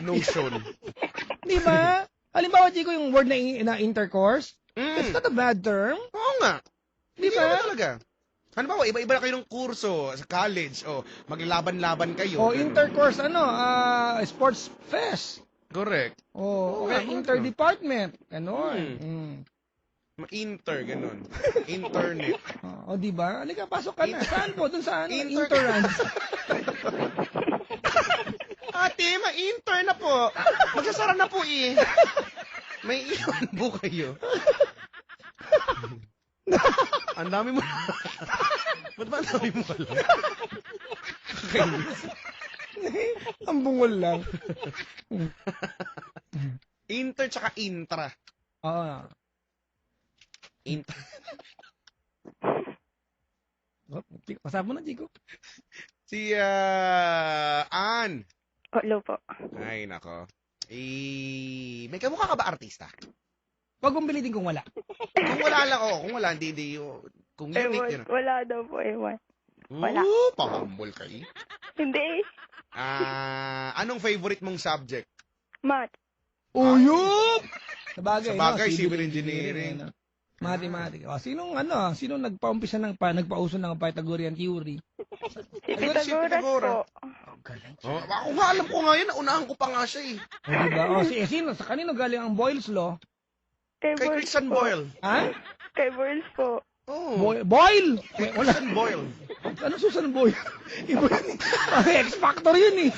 notion. Di ba? Halimbawa, Chico, yung word na intercourse, it's not a bad term. Oo nga. Di Hindi ba? naman talaga. Ano ba, iba-iba na kayo ng kurso sa college, maglalaban-laban kayo. Intercourse, sports fest. Correct. Okay, interdepartment. Ganon. Ma-inter, ganun. Internet. Di ba? Halika, pasok ka na. Saan po? Doon sa Inter- interans. Ate, ma-inter na po. Magsasara na po eh. May iwan po kayo. Ang dami mo. Ba't ba ang dami mo alam? Ang bungol lang. Inter tsaka intra. Inter. Pasap mo na, Chico. Si Ann. Hello po. Ay, nako. May kamukha ka ba artista? Huwag mong bilitin kung wala. Kung wala lang, kung wala, hindi. Kung unique yun. Wala daw po, ewan. Wala. Pahambol ka eh. Hindi. Anong favorite mong subject? Math. Uyup! Sa Bagay, civil engineering. Mathematics. Sinong nagpaumpisa nagpauso ng Pythagorean theory? Si Pythagoras Pythagoras po. Ako nga, alam ko nga yun. Unahan ko pa nga siya eh. Diba? Sino? Sa kanino galing ang Boyle's Law? Kay Christian Boyle. Ha? Kay Boyles po. Boyle! Christian Boyle. Ano Susan Boyle? Iba yun. X-Factor yun eh.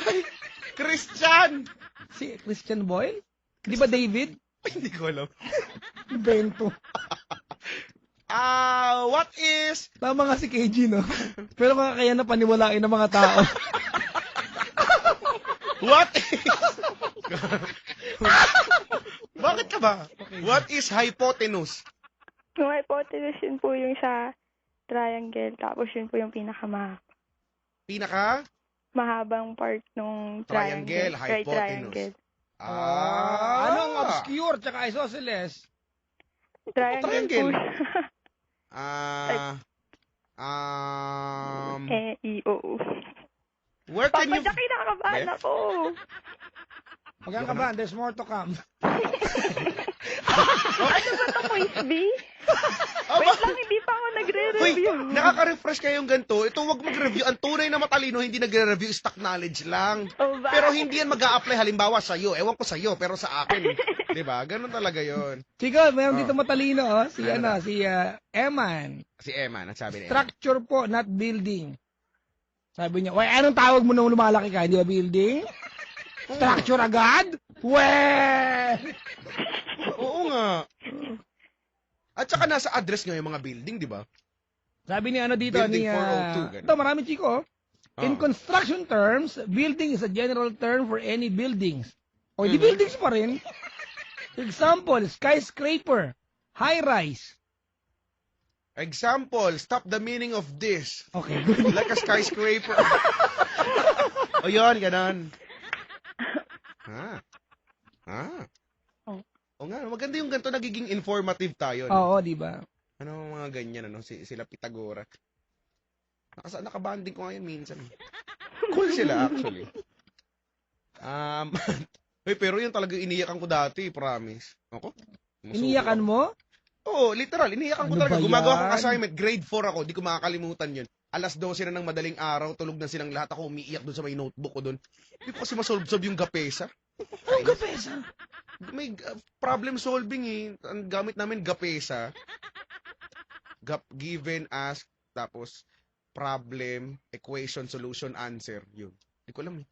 Christian! Si Christian Boyle? Di ba David? Hindi ko alam. Bento. What is... Tama nga si KG, no? Pero kaya na paniwalain ng mga tao. What is... Bakit ka ba? What is hypotenuse? Yung hypotenuse yun po yung sa triangle. Tapos yun po yung mahabang part ng Triangle, Right hypotenuse. triangle. Anong obscure tsaka isosceles? Triangle. Triangle po. E-I-O-U. Where can Papa you... Jack, kinakabahan ako. Huwag kang kabahan, there's more to come. Ano ba ito, Quiz B? Wait lang, hindi pa ako Uy, nagre-review. nakaka-refresh kayong ganito. Ito, wag mag-review. Ang tunay na matalino, hindi nagre-review, stock knowledge lang. Oh, ba? Pero hindi yan mag-a-apply halimbawa sa'yo. Ewan ko sa'yo, pero sa akin. Diba? Ganun talaga yon. Chico, meron Oh. dito matalino, oh. Si Ano Eman. Si Emma, nagsabi niya. Structure po, not building. Sabi niya, "Why, anong tawag mo nung lumalaki ka? Hindi ba building? Structure agad? Weh! Oo nga. At saka nasa address nga yung mga building, di ba? Sabi ni ano dito, Building ni... 402, ganun. ito, marami, Chico. In Oh. construction terms, building is a general term for any buildings. O, di buildings pa rin. Example, skyscraper, high-rise. Example, stop the meaning of this. Okay, good. Like a skyscraper. O yun, ganun. O nga, maganda yung ganito, nagiging informative tayo. No? Oo, di ba? Ano mga ganyan, ano, sila Pitagora. Nakabanding ko ngayon minsan. Cool sila, actually. Uy, pero yun talaga iniyakan ko dati, promise. Ako? Iniyakan mo? Oo, literal, iniyakan ko Ano talaga. ba Gumagawa yan? ko assignment, grade 4 ako, di ko makakalimutan yun. Alas 12 na ng madaling araw, tulog na silang lahat, ako umiiyak doon sa may notebook ko doon. Hindi ko kasi masolve-solve yung gapesa. Anong kapesa? May problem solving eh. Ang gamit namin gapesa. Given, ask, tapos problem, equation, solution, answer. Yun. Hindi ko alam eh.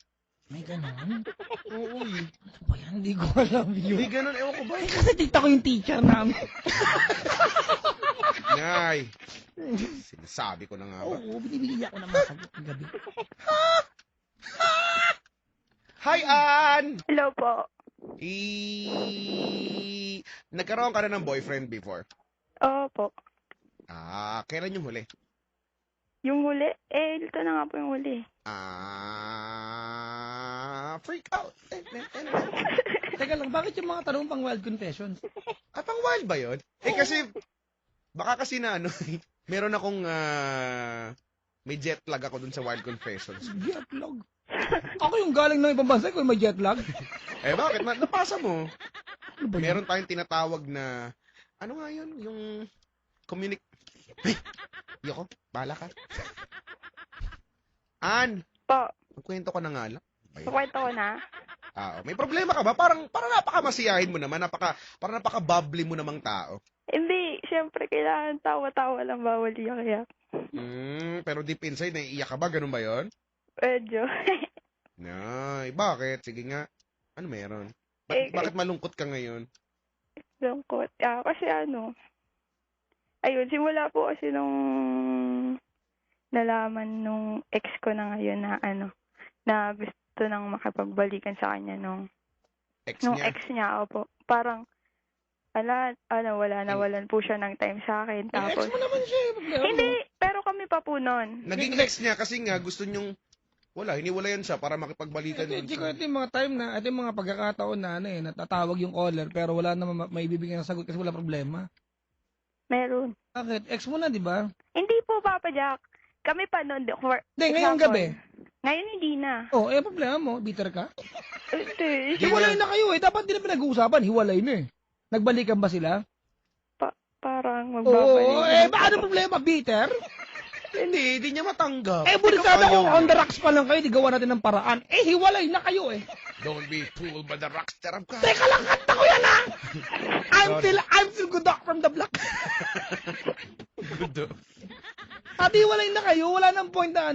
May ganun? Oo eh. Ano ba yan? Hindi ko alam Hindi yun. ganun, ewan ko ba? Eh, kasi tita ko yung teacher namin. Ngay. Sinasabi ko na nga ba. Oo, binibigyan ako ng mga sagot ng gabi. Hi, Ann! Hello po. Nagkaroon ka na ng boyfriend before? Opo. Kailan yung huli? Yung huli? Ito na nga po yung huli. Freak out. Teka lang, bakit yung mga tanong pang wild confessions? Pang wild ba yun? Kasi, baka kasi na ano, meron akong, may jet lag ako dun sa wild confessions. Jet lag? Ako yung galing ng ibang bansa ko may jet lag. Bakit? Napasa mo. Ano ba yun? Meron tayong tinatawag na, ano nga yun? Yung, Yoko, bahala ka. Ann, Po. magkwento ka na nga lang. Kukwento ko na. May problema ka ba? Parang napakamasiyahin mo naman, parang napaka-bubbly mo namang tao. Hindi, syempre kailangan tawa-tawa lang bawal iyak. Pero deep inside, naiiyak ka ba? Ganun ba yon? Medyo. Nay, bakit? Sige nga. Ano meron? Bakit malungkot ka ngayon? Lungkot. Kasi ayun, simula po kasi nung nalaman nung ex ko na ngayon na gusto nang makipagbalikan sa kanya nung ex niya, opo. Parang, walan po siya ng time sa akin. Tapos, Ex mo naman siya. hindi, pero kami pa po nun. Naging ex niya kasi nga gusto niyong, hiniwalayan siya para makipagbalikan Ito, nun. Chico, ito yung mga time na, ito yung mga pagkakataon na, natatawag yung caller, pero wala naman maibibigyan ng sagot kasi wala problema. Meron. Bakit? Ex mo na, di ba? Hindi po, Papa Jack. Kami pa nun. Hindi, ngayong gabi. Ngayon hindi na. Oh, problema mo. Bitter ka? Hindi. Hiwalay na kayo eh. Dapat din na pinag-uusapan. Hiwalay na eh. Nagbalikan ba sila? Parang Oo, magbabalik. paano problema? Bitter? Hindi niya matanggap. Bulit sana kung on the rocks pa lang kayo, di gawa natin ng paraan. Hiwalay na kayo eh. Don't be fooled by the rockstar of God. Teka lang, kanta ko yan ah! I'm still good dog from the block. Good. At hiwalay na kayo, wala nang point na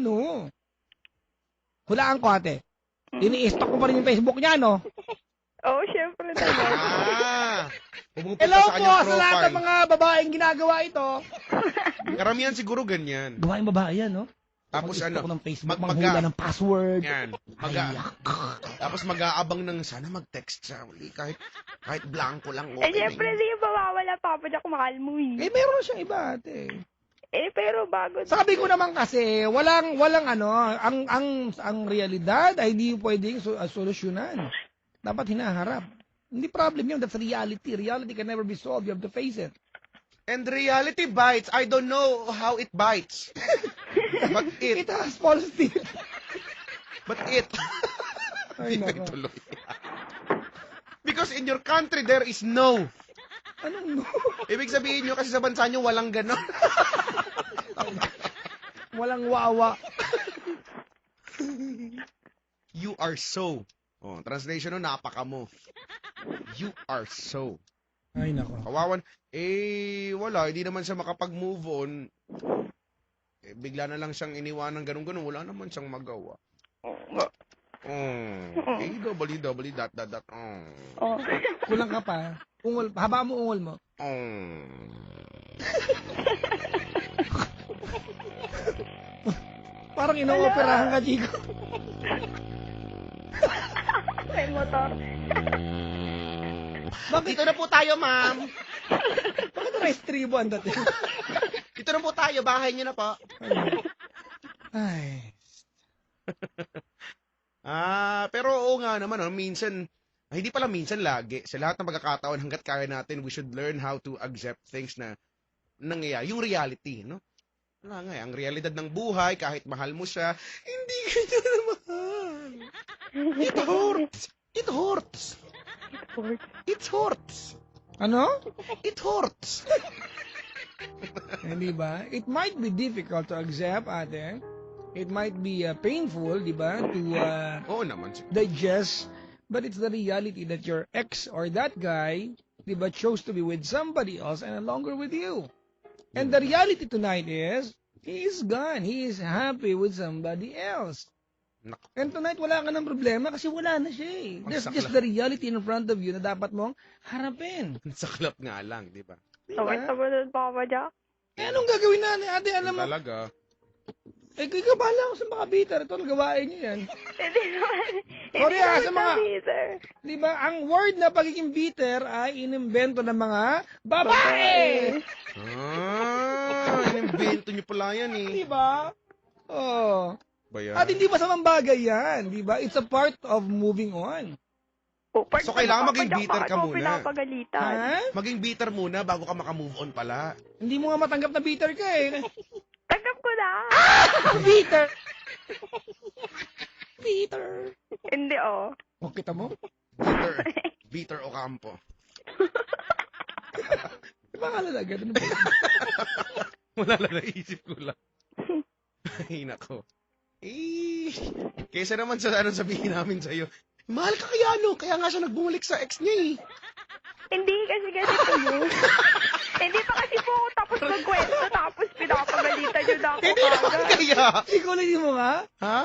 Hulaan ko ate. Ini-stalk mo pa rin yung Facebook niya, no? Oo, syempre naman. Pumupunta Hello sa po kanyang sa lahat ng profile. mga babaeng ginagawa ito. Karamihan siguro ganyan. Gawain babae yan, no? Tapos Mag-stalk ano, ng Facebook, mag- manghula maga- ng password. Yan. Tapos mag-aabang ng sana mag-text siya uli kahit blanco lang. Eh, Okay na syempre, yun. di ba mawala Papa Jack, mahal mo Eh, eh. meron siyang iba, ate. Eh, pero bago. Sabi ko naman kasi, walang ano, ang realidad ay hindi pwedeng solusyonan. Dapat hinaharap. Hindi problem yun, that's reality. Reality can never be solved, you have to face it. And reality bites. I don't know how it bites. But It has false teeth. But it. Ay, Hindi nako. nagtuloy. Because in your country, there is no. Anong no? Ibig sabihin nyo, kasi sa bansa nyo, walang ganon. Walang wawa. You are so. Oh, translation no, napaka mo. You are so. Ay, nako. Kawawan. Wala. Hindi naman siya makapag-move on. Bigla na lang siyang iniwan ng ganun-ganun. Wala naman siyang magawa. www. Oh. Kulang ka pa. Ungol, haba mo ungol mo. Parang ino-operahan ka, Chico. May motor. Bakit? Dito na po tayo, ma'am. Bakit restribo ang dating? Dito na po tayo. Bahay niyo na po. Ay. Pero oo nga naman, minsan, hindi pala minsan lagi, sa lahat ng pagkakataon hanggat kaya natin, we should learn how to accept things na nangyayari, yung reality, no? Wala nga, ang realidad ng buhay, kahit mahal mo siya, hindi ka niya na mahal. It hurts. It hurts. It hurts. Ano? It hurts. Hindi ba? It might be difficult to accept, ate. It might be painful, di ba, to Oo naman. digest. But it's the reality that your ex or that guy, di ba, chose to be with somebody else and no longer with you. And the reality tonight is, he is gone. He is happy with somebody else. Nako. And tonight, wala ka ng problema kasi wala na siya eh. That's Magsakla. just the reality in front of you na dapat mong harapin. Saklap nga lang, di ba? Di Okay, ba? tama na Papa Jack. Eh, anong gagawin na ni ate? Alam mo, Talaga. eh, ikaw bahala ko sa mga bitter. Ito, gawain niyo yan. Hindi naman. Sorry, Hindi sa naman mga- Peter. Di ba? Ang word na pagiging bitter ay inimbento ng mga babae. Inimbento nyo pala yan eh. Di ba? Oh. Ba yan? At hindi masamang bagay yan. Di ba? It's a part of moving on. Oh, part So, na kailangan Papa maging Jack, bitter bakit ka mo muna. pinapagalitan? Ha? Maging bitter muna bago ka makamove on pala. Hindi mo nga matanggap na bitter ka eh. Tanggap ko na. Bitter. Bitter. Hindi, oh. O, kita mo? Bitter. Bitter Ocampo. Di ba kalalaga? Ano ba? Wala lang, naisip ko lang. Ay, nako. Kaysa naman sa sabihin namin sa'yo, mahal ka kaya no? Kaya nga siya nagbumalik sa ex niya eh. Hindi kasi po yun. Hindi pa kasi po ako tapos magkwento tapos pinapagalitan nyo na ako Hindi naman kagad. kaya. Sikulitin mo nga? Ha?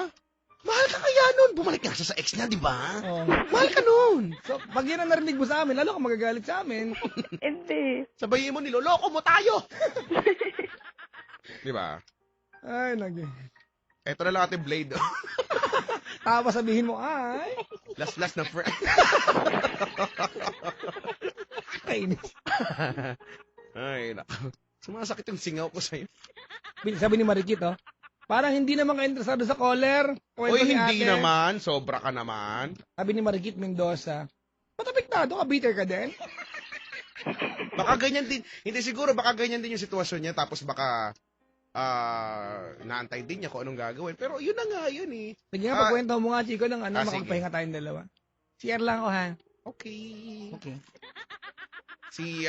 Mahal ka kaya nun? Bumalik nga siya sa ex niya, di ba? Oh. Mahal ka nun. So, pag yan ang narinig mo sa amin, lalo ka magagalit sa amin. Hindi. Sabayin mo, niloloko mo tayo. Di ba? Ay, nag... Eto na lang ating blade. Tapos sabihin mo, ay, Last na friend. kainis. Ay, nako. Sumasakit yung singaw ko sa'yo. Sabi ni Marikit, oh, parang hindi naman ka interesado sa caller. Kwento Uy, ni hindi ate. naman. Sobra ka naman. Sabi ni Marikit Mendoza, patapiktado ka, bitter ka din? Baka ganyan din. Hindi siguro, baka ganyan din yung sitwasyon niya. Tapos baka naantay din niya kung anong gagawin. Pero yun na nga yun eh. Sige nga, pagkwento mo nga, Chico, ng ano, sige. makapagpahinga tayong dalawa. Share lang ako, ha? Okay. Okay. Si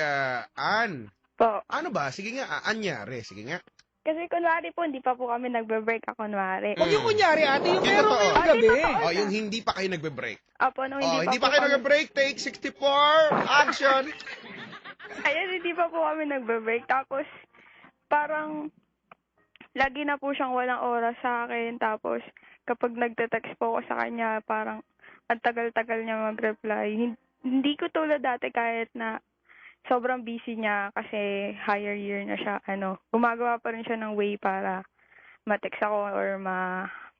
Ann. Po. Ano ba? Sige nga, anyari. Sige nga. Kasi kunwari po, hindi pa po kami nagbe-break ako kunwari. Huwag yung kunyari, ate, yung Yung meron totoo. ngayong gabi. Totoo. Yung hindi pa kayo nagbe-break. Apo, nung Hindi pa kayo nagbe-break. Take 64. Action. Ayun, hindi pa po kami nagbe-break. Tapos, parang, lagi na po siyang walang oras sa akin. Tapos, kapag nagte-text po ako sa kanya, parang, ang tagal-tagal niya mag-reply. hindi ko tulad dati kahit na sobrang busy niya kasi higher year na siya, gumagawa pa rin siya ng way para ma-text ako or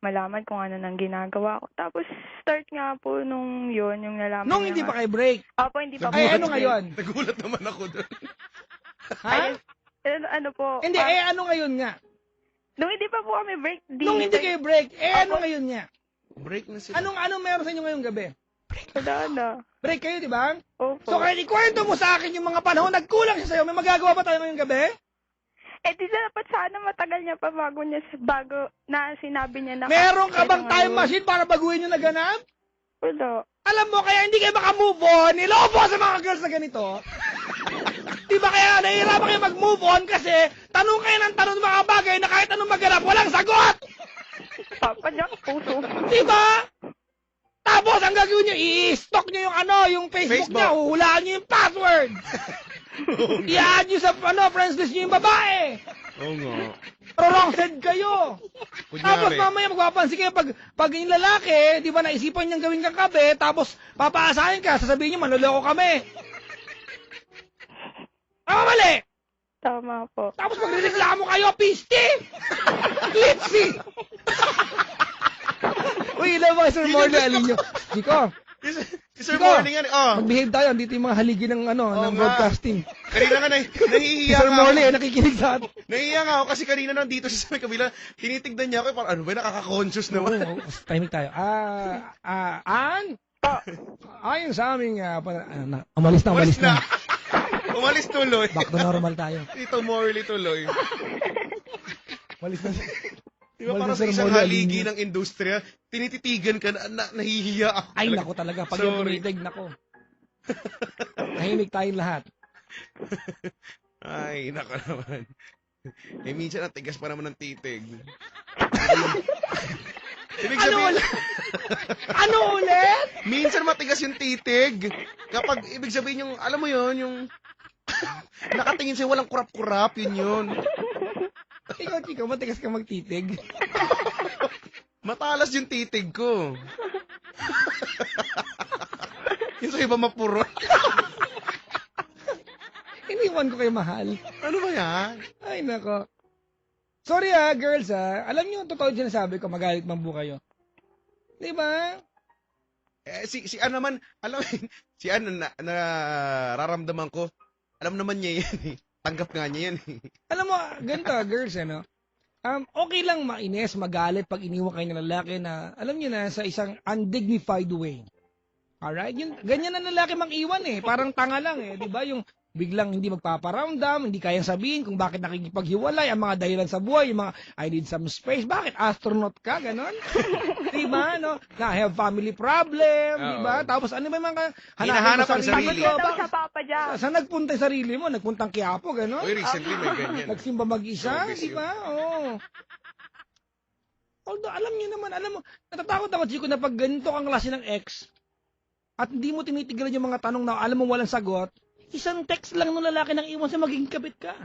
malaman kung ano nang ginagawa ko. Tapos, start nga po nung yun, yung nalaman Nung niya hindi nga. pa kayo break. Opo, hindi pa po. Ay, kami ano break. ngayon? Nagulat naman ako doon. Ha? Ano po? Hindi, ano ngayon nga? Nung hindi pa po kami break. Nung hindi kayo break, ano ngayon nga? Break na sila. Anong meron sa inyo ngayong gabi? Wala na. Break kayo, di ba? Opo. So, kaya ikwento mo sa akin yung mga panahon, nagkulang siya sa'yo, may magagawa pa tayo ngayong gabi? Di dapat sana matagal niya pa bago na sinabi niya na. Meron ka bang kailangan time yun. machine para baguhin yung naganap? Wala. Alam mo, kaya hindi kayo makamove on, nilobo sa mga girls na ganito. Di ba kaya nahihirapan kayo mag-move on kasi tanong kayo ng tanong ng mga bagay na kahit anong maganap, walang sagot! Papa Jack, puso. Di ba? Tapos, ang gagawin nyo, i-stalk nyo yung Facebook niya, huhulaan nyo yung password. I-add nyo sa, friends list nyo yung babae. Oo nga. Wrong send kayo. Tapos Kunyari. mamaya magpapansin kayo pag yung lalaki, di ba, naisipan niyang gawin kang kabe, tapos papaasahin ka, sasabihin niyo, manloloko kami. Mali! Tama po. Tapos magrereklamo kayo, piste! Litsi! Uy, ilan ba kay Sir Morley, alin nyo? Chico, Si Sir Ikaw. Morning yan. mag-behave tayo, dito yung mga haligi ng, ng nga. broadcasting. Kanina nga Si nahihiya Sir nga Morley, ako. nakikinig sa atin. Nahihiya nga ako kasi kanina nandito siya sa may kabila. Tinitignan niya ako. Parang ano ba, nakaka-conscious naman. Oo, tahimik tayo. Ayon sa aming, umalis na. Umalis tuloy. Back to normal tayo. Dito Morley tuloy. Umalis na. Di ba Wala parang sa Sir isang Morley, haligi alin ng industriya, tinititigan ka nahihiya ako. Ay, nako talaga. Pag yung Sorry. tumitig, nako. Tahimik tayong lahat. Ay, nako naman. Eh, minsan ang tigas pa naman ng titig. Ibig Ano sabihin, ulit? Ano ulit? minsan matigas yung titig. Kapag, ibig sabihin yung, alam mo yun, yung nakatingin sa'yo, walang kurap-kurap, yun. Ikaw, Chico, matigas ka magtitig. Matalas yung titig ko. Yung sa iba mapuro. Iniwan ko kayo mahal. Ano ba yan? Ay, nako. Sorry girls Alam niyo, totoo yung sinasabi ko, magalit man po kayo. Di ba? Si Ann naman, alam mo, si Ann nararamdaman ko, alam naman niya yan eh. Tanggap nga niya yan eh. Alam mo, ganito girls, okay lang mainis, magalit pag iniwan kayo ng lalaki na, alam niyo na, sa isang undignified way. Alright? Ganyan na lalaki mang-iwan eh. Parang tanga lang eh. Di ba? Yung biglang hindi magpaparamdam, hindi kayang sabihin kung bakit nakikipaghiwalay, ang mga dahilan sa buhay, yung mga, I need some space. Bakit? Astronaut ka? Ganon? Di ba? No? Na, I have family problem. Di ba? Tapos ano ba yung mga Hinahanap ang sarili. Pagod daw sa Papa Jack. Saan nagpunta yung sarili mo? Nagpuntang Quiapo, ganon? Uy, recently may ganyan. Nagsimba mag-isa, Showbiz di ba? Oo. Although, alam mo, natatakot ako, Chico, na pag ganito kang klase ng ex, at hindi mo tinitigilan yung mga tanong na alam mo walang sagot, isang text lang ng lalaki nang iwan sa magiging kabit ka.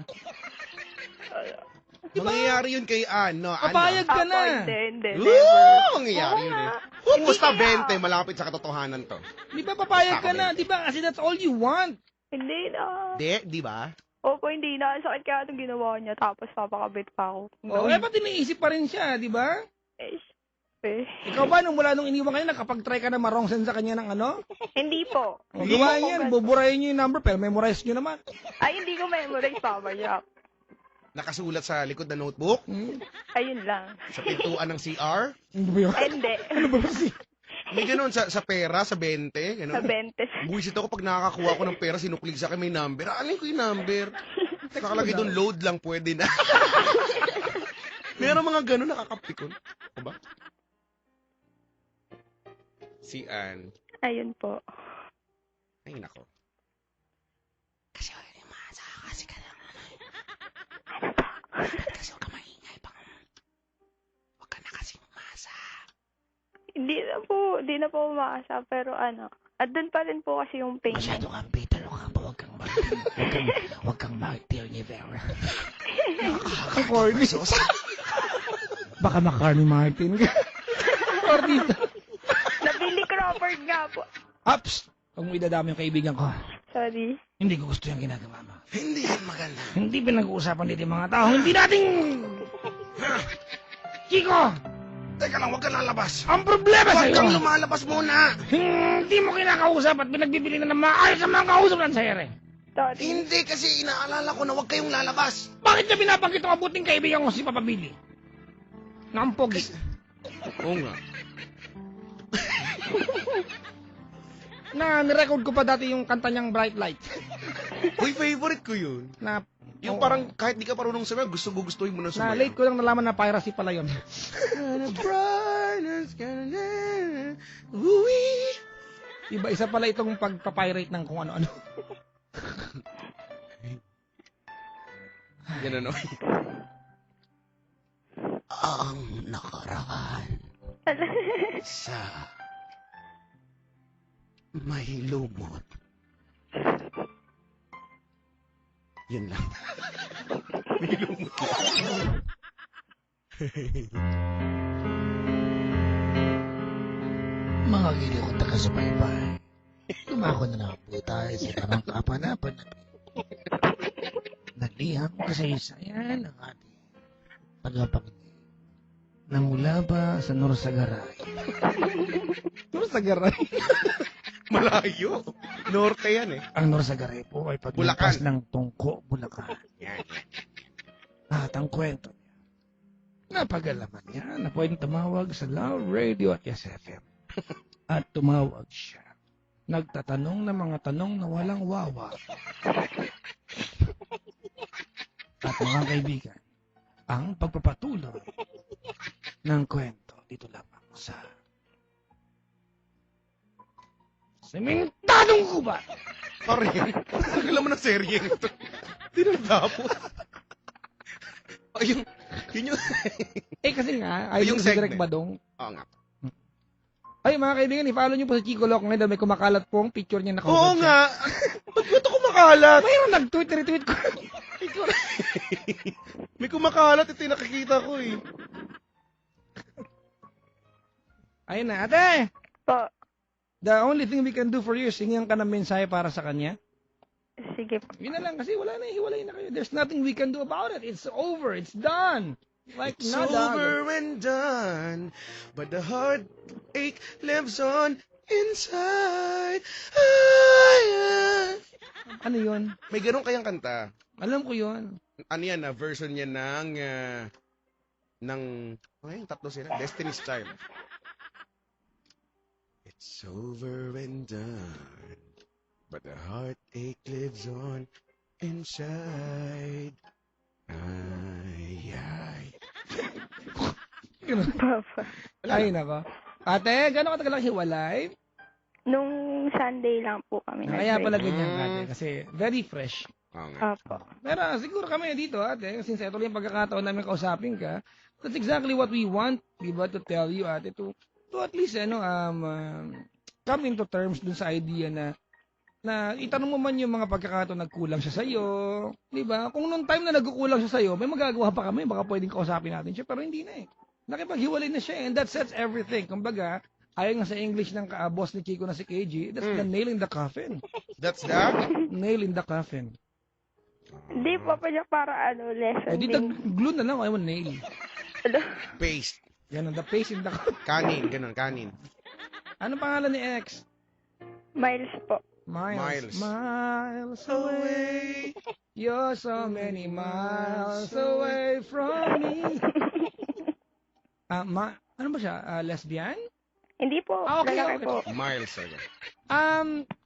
Diba? Mangyayari yun kay Ann, no? Papayag ka na. Hindi. Oo, mangyayari Oo yun eh. nga. Basta Hindi 20, malapit sa katotohanan to. Di ba papayag ka na? Di ba? Kasi that's all you want. Hindi na. Di ba? Opo, hindi na. Sakit kaya itong ginawa niya. Tapos papakabit pa ako. O, pati naisip pa rin siya, di ba? Ikaw ba, mula nung iniwan kayo, nakapag-try ka na marong send sa kanya ng ano? Hindi po. O, gawa niyan, buburayin niyo yung number, pero memorize niyo naman. Ay, hindi ko memorize, Papa Jack. Nakasulat sa likod ng notebook, Ayun lang. sa pintuan ng CR. Ano ba yun? Hindi. Ano ba kasi? May ganun, sa pera, sa 20, ganun. Sa 20. Buwisit ako pag nakakakuha ko ng pera, sinuklig sa akin may number. Alin ko yung number? Nakalagay doon, load lang, pwede na. Meron mga ganun, nakakapikon. O ba? Si Ann. Ayun po. Ay, nako. Kasi yung masa, kasi ka lang. Kasi huwag ka maingay pa. Huwag ka na kasing masa. Hindi na po umaasa, pero ano. At doon pa rin po kasi yung pain. Masyado kang bitter, huwag kang Martin. Huwag kang Martin Rivera. Ang corny. Baka McCartney Martin ka. Corny. Na Billy Crawford nga po. Ups! Huwag mo idadama yung kaibigan ko. Sorry. Hindi ko gusto yung ginagawa mo. Hindi yan maganda. Hindi pinag-uusapan dito yung mga tao. Hindi natin... Chico! Teka lang, huwag ka lalabas. Ang problema Huwag sa'yo! kang lumalabas muna. Hindi mo kinakausap at pinagbibili na ng maayos ang mga kausap ng sayere. Sorry. Hindi kasi inaalala ko na huwag kayong lalabas. Bakit niya binabanggit ang mabuting kaibigan ko si Papa Billy? Nampogi. Oo nga. Na nirecord ko pa dati yung kanta niyang Bright Light. Uy, favorite ko yun. Na, Yung oo, parang kahit di ka parunong sabayan, gustuhin mo na na sumayaw. late ko lang nalaman na piracy pala yun. Iba, isa pala itong pagpapirate ng kung ano-ano. Yan ano. Ang nakaraan sa may lumot. Yan lang. May lumot lang. Mga gili kong taga-subaybay, tumako na naman po tayo sa tamang kapanapan na nagliham kasaysayan ng ating tagapakinig na mula ba sa Norsagaray. Pero sa garay. Malayo. Norte yan eh. Ang Norsagaray po ay paglampas Bulacan. ng Tungko, Bulacan. Yan. At ang kwento niya, napag-alaman niya na pwedeng tumawag sa Love Radio at SFM. At tumawag siya. Nagtatanong ng mga tanong na walang wawa. At mga kaibigan, ang pagpapatuloy ng kwento dito lamang sa Sementadong Kuba. Pare, alam mo na serye ito. Hindi na natapos. Ay, yun yung... Eh kasi nga, ay Yung yung si Direk segment. Badong. Oo nga. Ay mga kaibigan, i-follow niyo po si Chico Loco ngayon dahil may kumakalat pong picture niya na Oo nga. Ba't ba ito kumakalat? Mayroon nag-tweet, retweet ko. May kumakalat. Ito yung nakikita ko eh. Ayun na, ate! Po. The only thing we can do for you is singyan ka ng mensahe para sa kanya. Sige po. Yun na lang kasi wala na, hiwalay na kayo. There's nothing we can do about it. It's over. It's done. Like It's nada. over and done, but the heartache lives on inside. Ano yun? May ganun kayang kanta. Alam ko yun. Ano yan, version niya ng, yung tatlo sila, Destiny's Child. It's over and done, but the heartache lives on inside. Ay, ay. Papa. Ay, nako. Ate, gano'n katagal ang hiwalay? Nung Sunday lang po kami Kaya pala nag-break. ganyan, ate. Kasi very fresh. Oo nga. Opo. Pero siguro kami dito, ate, since ito lang yung pagkakataon namin kausapin ka, that's exactly what we want, di ba, to tell you, ate, to at least, come into terms dun sa idea na itanong mo man yung mga pagkakataon nagkulang siya sa'yo, di ba? Kung nung time na nagkukulang siya sa'yo, may magagawa pa kami, baka pwedeng kausapin natin siya, pero hindi na eh. Nakipaghiwalay na siya and that sets everything. Kumbaga, ayon nga sa English ng boss ni Chico na si KG, that's the nail in the coffin. That's the Nail in the coffin. Hindi po pa niya para lesson Eh, di din. glue na lang, ayaw mo nail. paste. Yan ang the paste in the coffin. Kanin, ganun, kanin. Anong pangalan ni X? Miles po. Miles. Miles. Miles away. You're so many miles away from me. Ano ba siya? Lesbian? Hindi po. Ah, okay, lalaki okay. po. Miles agad.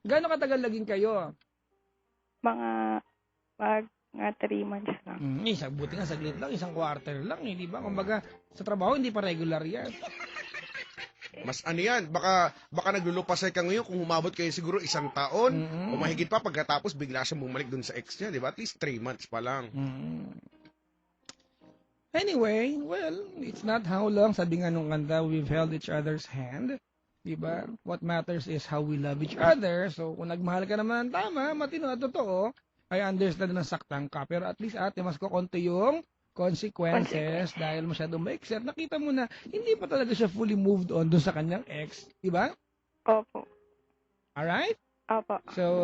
Gano'ng katagal laging kayo? Mga 3 months lang. Buti nga saglit lang, isang quarter lang, di ba? Kumbaga, sa trabaho hindi pa regular yan. Mas ano yan, baka naglulupasay ka ngayon kung humabot kayo siguro 1 taon o mahigit pa pagkatapos bigla siyang bumalik dun sa ex niya, di ba? At least 3 months pa lang. Anyway, well, it's not how long, sabi nga nung kanta, we've held each other's hand. Diba? What matters is how we love each other. So, kung nagmahal ka naman, tama, matino at totoo, I understand na nasaktan ka. Pero at least ate, mas kukonti yung consequences dahil masyadong maikset. Nakita mo na, hindi pa talaga siya fully moved on dun sa kanyang ex. Diba? Opo. Alright? Opo. So,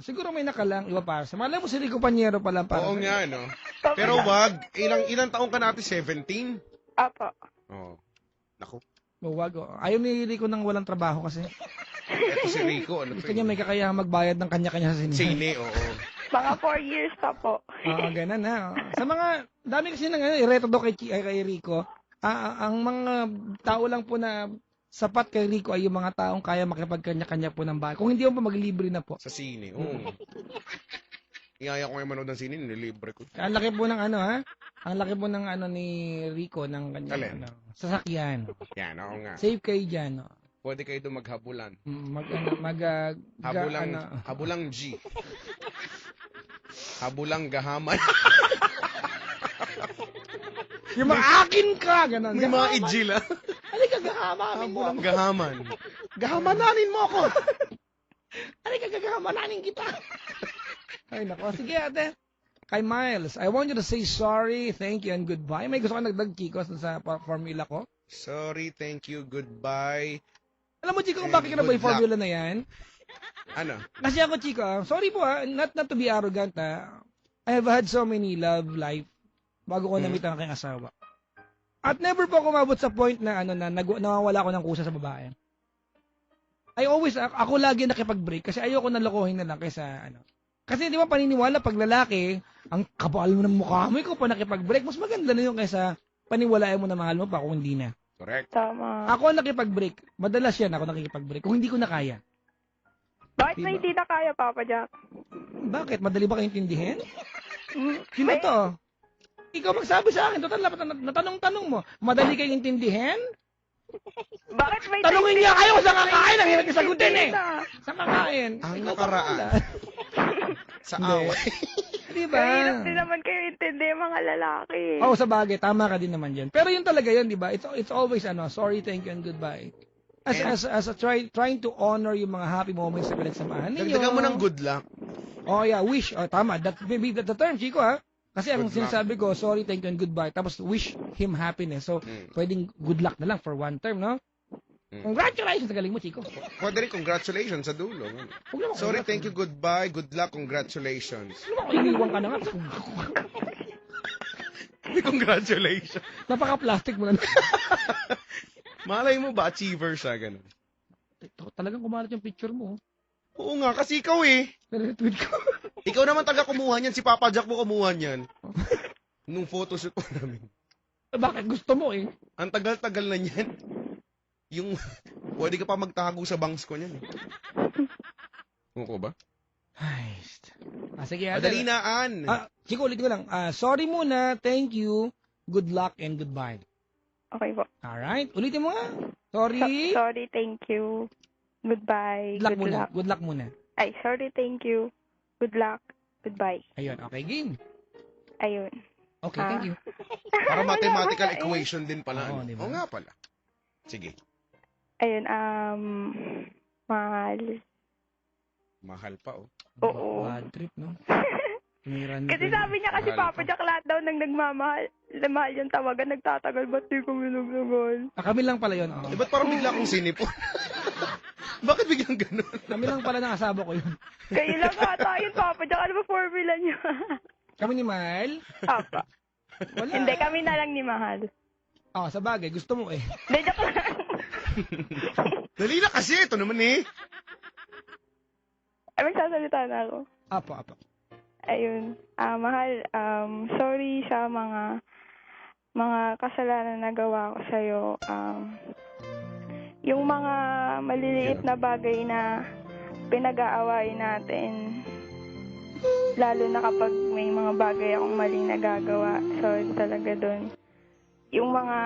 siguro may nakalang iba para sa. Malay mo si Rico Panyero pa lang para. Oo nga, no? Pero wag, ilang taong ka natin? 17? Opo. Oo. Naku. Wag. Ayaw ni Rico nang walang trabaho kasi. Eto si Rico, ano Gusto to? niya may kakayahang magbayad ng kanya-kanya sa sinihan. Sine, oo. Mga 4 years pa po. Oo, ganun na. Sa mga, dami kasi nang ireto do kay Rico. Ang mga tao lang po na sapat kay Rico ay yung mga taong kaya makipagkanya-kanya po ng bahay. Kung hindi mo pa maglibre na po. Sa sine, oo. Iyaya ko ngayon manood ng sine, nilibre ko. Ang laki po ng ano ha? Ang laki po ng ano ni Rico ng kanyang Alin? sasakyan. Yan, oo nga. Safe kayo dyan. No? Pwede kayo doon maghabulan. Habulang G. Habulang gahaman. yung mga akin ka, ganun. May mga ijila. Halika, gahamanin mo. Habulang gahaman. Gahamananin mo ako. Halika, gahamananin kita. Ay, nako. Sige, ate. Kay Miles, I want you to say sorry, thank you, and goodbye. May gusto ka nagdag, Chicos, sa formula ko? Sorry, thank you, goodbye. Alam mo, Chico, kung bakit ka na ba yung formula na yan? Ano? Kasi ako, Chico, sorry po not to be arrogant I have had so many love life bago ko namit ang aking asawa. At never po ako umabot sa point na nawawala ako ng kusa sa babae. Ako lagi nakipag-break kasi ayoko na lokohin na lang kaysa Kasi di ba paniniwala pag lalaki, ang kapal mo ng mukha mo, ikaw pa nakipag-break, mas maganda na yun kaysa paniwalaan mo na mahal mo pa kung hindi na. Correct. Tama. Ako ang nakipag-break. Madalas yan ako nakikipag-break. Kung hindi ko na kaya. Bakit Diba? may hindi na kaya, Papa Jack? Bakit? Madali ba kayo intindihin? Sino May- to? Ikaw magsabi sa akin. Total, natanong-tanong mo. Madali kayong intindihin? Bakit may Tanungin niya kayo sa kakain. Ang hirap niya sagutin eh. na? Sa kakain. Ang Ikaw nakaraan. bahala. Sa Hindi. away. Diba? Mahirap din naman kayo intindi mga lalaki. Oo, sa bagay. Tama ka din naman dyan. Pero yun talaga yun, di ba? It's always sorry, thank you, and goodbye. As trying to honor yung mga happy moments sa pinagsamahan ninyo. Dagdagan mo ng good luck. Oh yeah, wish. Oh, tama. That maybe the term, Chico, ha? Kasi ang Good luck. sinasabi ko, sorry, thank you, and goodbye. Tapos wish him happiness. So, pwedeng good luck na lang for one term, no? Congratulations! Galing mo, Chico. Pwede rin congratulations sa dulo. Huwag naman Sorry, thank you, goodbye, good luck, congratulations. Ano ba, iniwan ka na nga. Congratulations. Napaka-plastic mo na. Malay mo ba, achiever siya, ganun. Talagang kumalat yung picture mo. Oo nga, kasi ikaw eh. Nare-tweet ko. Ikaw naman taga kumuha niyan, si Papa Jack mo kumuha niyan. Nung photoshoot ko namin. Bakit? Gusto mo eh. Ang tagal-tagal na niyan. Yung, pwede ka pa magtago sa bangs ko niyan. Oo ko ba? Ay, sige. Madali na, An. Chico, ulit ko lang. Sorry muna, thank you, good luck, and goodbye. Okay po. Alright, ulitin mo nga. Sorry. Sorry, thank you. Goodbye. Good luck muna. Good luck muna. Ay, sorry, thank you. Good luck. Goodbye. Ayun, okay, game. Ayun. Okay, thank you. Para mathematical equation din pala. Oo, diba? Oo nga pala. Sige. Ayun, mahal. Mahal pa, oh. Oo. Bad trip, no? Tumiran Kasi sabi niya kasi Mahal Papa pa. Jack lahat daw nang nagmamahal. Mahal yung tawagan, nagtatagal. Ba't di ko minaglagal? kami lang pala yun. Eh, ba't parang bigla akong sinipon? Bakit biglang ganun? Kami lang pala ng asawa ko yun. Kayo lang ata yun, Papa Jack. Ano ba formula niya? Kami ni Mahal? Apa. Wala. Hindi, kami na lang ni Mahal. Sa bagay, gusto mo eh. Hindi, joke lang. Dali na kasi, ito naman eh. Ay, magsasalita na ako. Apa. Ayun. Mahal, sorry sa mga kasalanan na nagawa ko sa'yo. Yung mga maliliit na bagay na pinag-aaway natin, lalo na kapag may mga bagay akong maling nagagawa. Sorry talaga dun. Yung mga,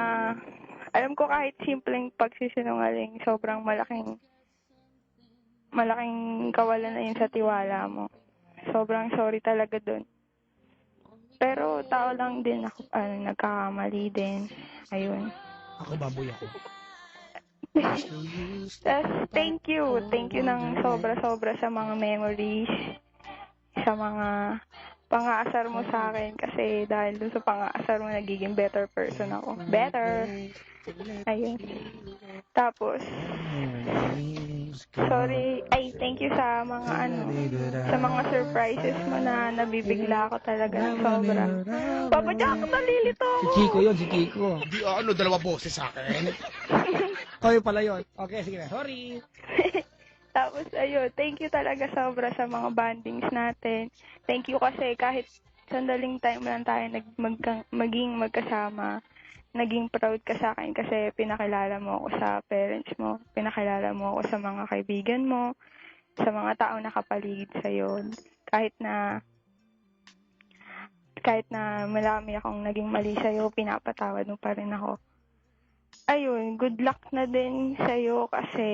alam ko kahit simpleng pagsisinungaling, sobrang malaking kawalan na yun sa tiwala mo. Sobrang sorry talaga dun. Pero tao lang din ako, nagkakamali din. Ayun. Ako baboy ako. Tas, thank you. Thank you ng sobra-sobra sa mga memories, sa mga pang-aasar mo sa akin kasi dahil dun sa pang-aasar mo nagiging better person ako. Better. Ayun. Tapos, sorry. Ay, thank you sa mga sa mga surprises mo na nabibigla ako talaga ng sobra. Papa Jack, nalilito Si ako. Chico yun, si Chico. Di dalawa boses sa akin. Kayo pala yun. Okay, sige na. Sorry. Tapos, ayun, thank you talaga sobra sa mga bandings natin. Thank you kasi kahit sandaling time lang tayo maging magkasama, naging proud ka sa akin kasi pinakilala mo ako sa parents mo, pinakilala mo ako sa mga kaibigan mo, sa mga taong nakapaligid sa'yo. Kahit na marami akong naging mali sa'yo, pinapatawad mo pa rin ako. Ayun, good luck na din sa'yo kasi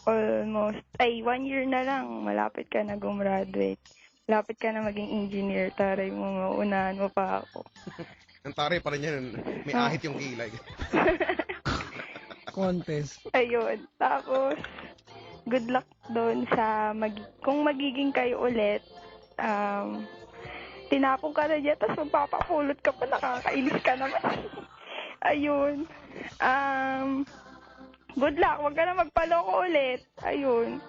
almost, 1 year na lang, malapit ka na gumraduate. Malapit ka na maging engineer, taray mo, maunahan mo pa ako. Ang taray pa rin yan. May ahit yung kilay. Contest. Ayun, tapos, good luck doon sa, kung magiging kayo ulit, tinapong ka na dyan, tapos magpapapulot ka pa, nakakainis ka naman. Ayun. Good luck, wag ka na magpaloko ulit. Ayun.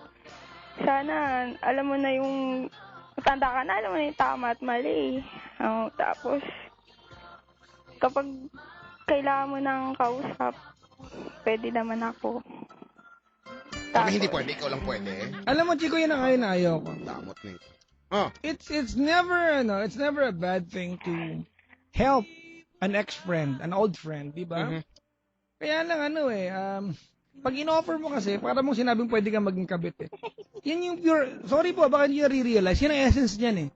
Sana, alam mo na yung, matanda ka na, alam mo na yung tama at mali. Tapos, kapag kailangan mo ng kausap, pwede naman ako. Kami hindi pwede, ikaw lang pwede. Alam mo, Chico, yun ang ayaw ko. Damot na ito. Oh, It's never a bad thing to help an ex-friend, an old friend, di ba? Mhm. Kaya lang pag in-offer mo kasi, para mong sinabing pwede kang maging kabit eh. Yan yung pure, sorry po, baka hindi nare-realize, yan ang essence niyan eh.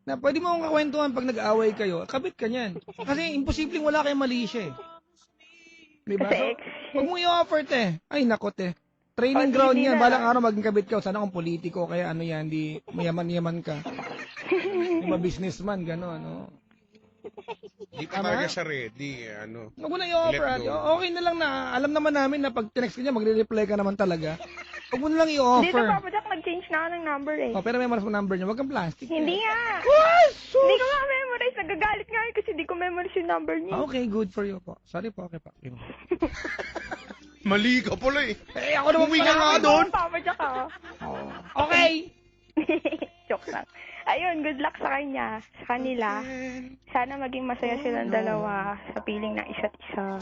Na pwede mo akong kakwentuhan pag nag-away kayo, kabit ka niyan. Kasi imposibleng wala kayong mali siya eh. Diba? Kasi So, wag mo i-offer te. Ay, nako te. Training O, ground hindi yan. na. Balang araw maging kabit ka. Sana kung politiko, kaya ano yan, di mayaman-yaman ka. Di ba businessman, gano'n, no? Di pa Tama? talaga siya ready. Ano. Huwag mo na i-offer. Let Ate. go. Okay na lang na, alam naman namin na pag tinext ka niya, magre-reply ka naman talaga. Huwag mo na lang Dito, i-offer. Papa Jack, nag-change na ako ng number eh. Oh, pero may maras mo number niya. Huwag kang plastic. Hindi nga. Sus! Hindi ko nga memorize. Nagagalit nga yun kasi di ko memorize yung number niya. Okay, good for you po. Sorry po, okay pa. Mali ka pala eh. Eh, ako naman Umuwi ka nga Ano, doon. Papa Jack ah. Okay! Joke lang. Ayun, good luck sa kanya, sa kanila. Sana maging masaya silang dalawa sa piling ng isa't isa.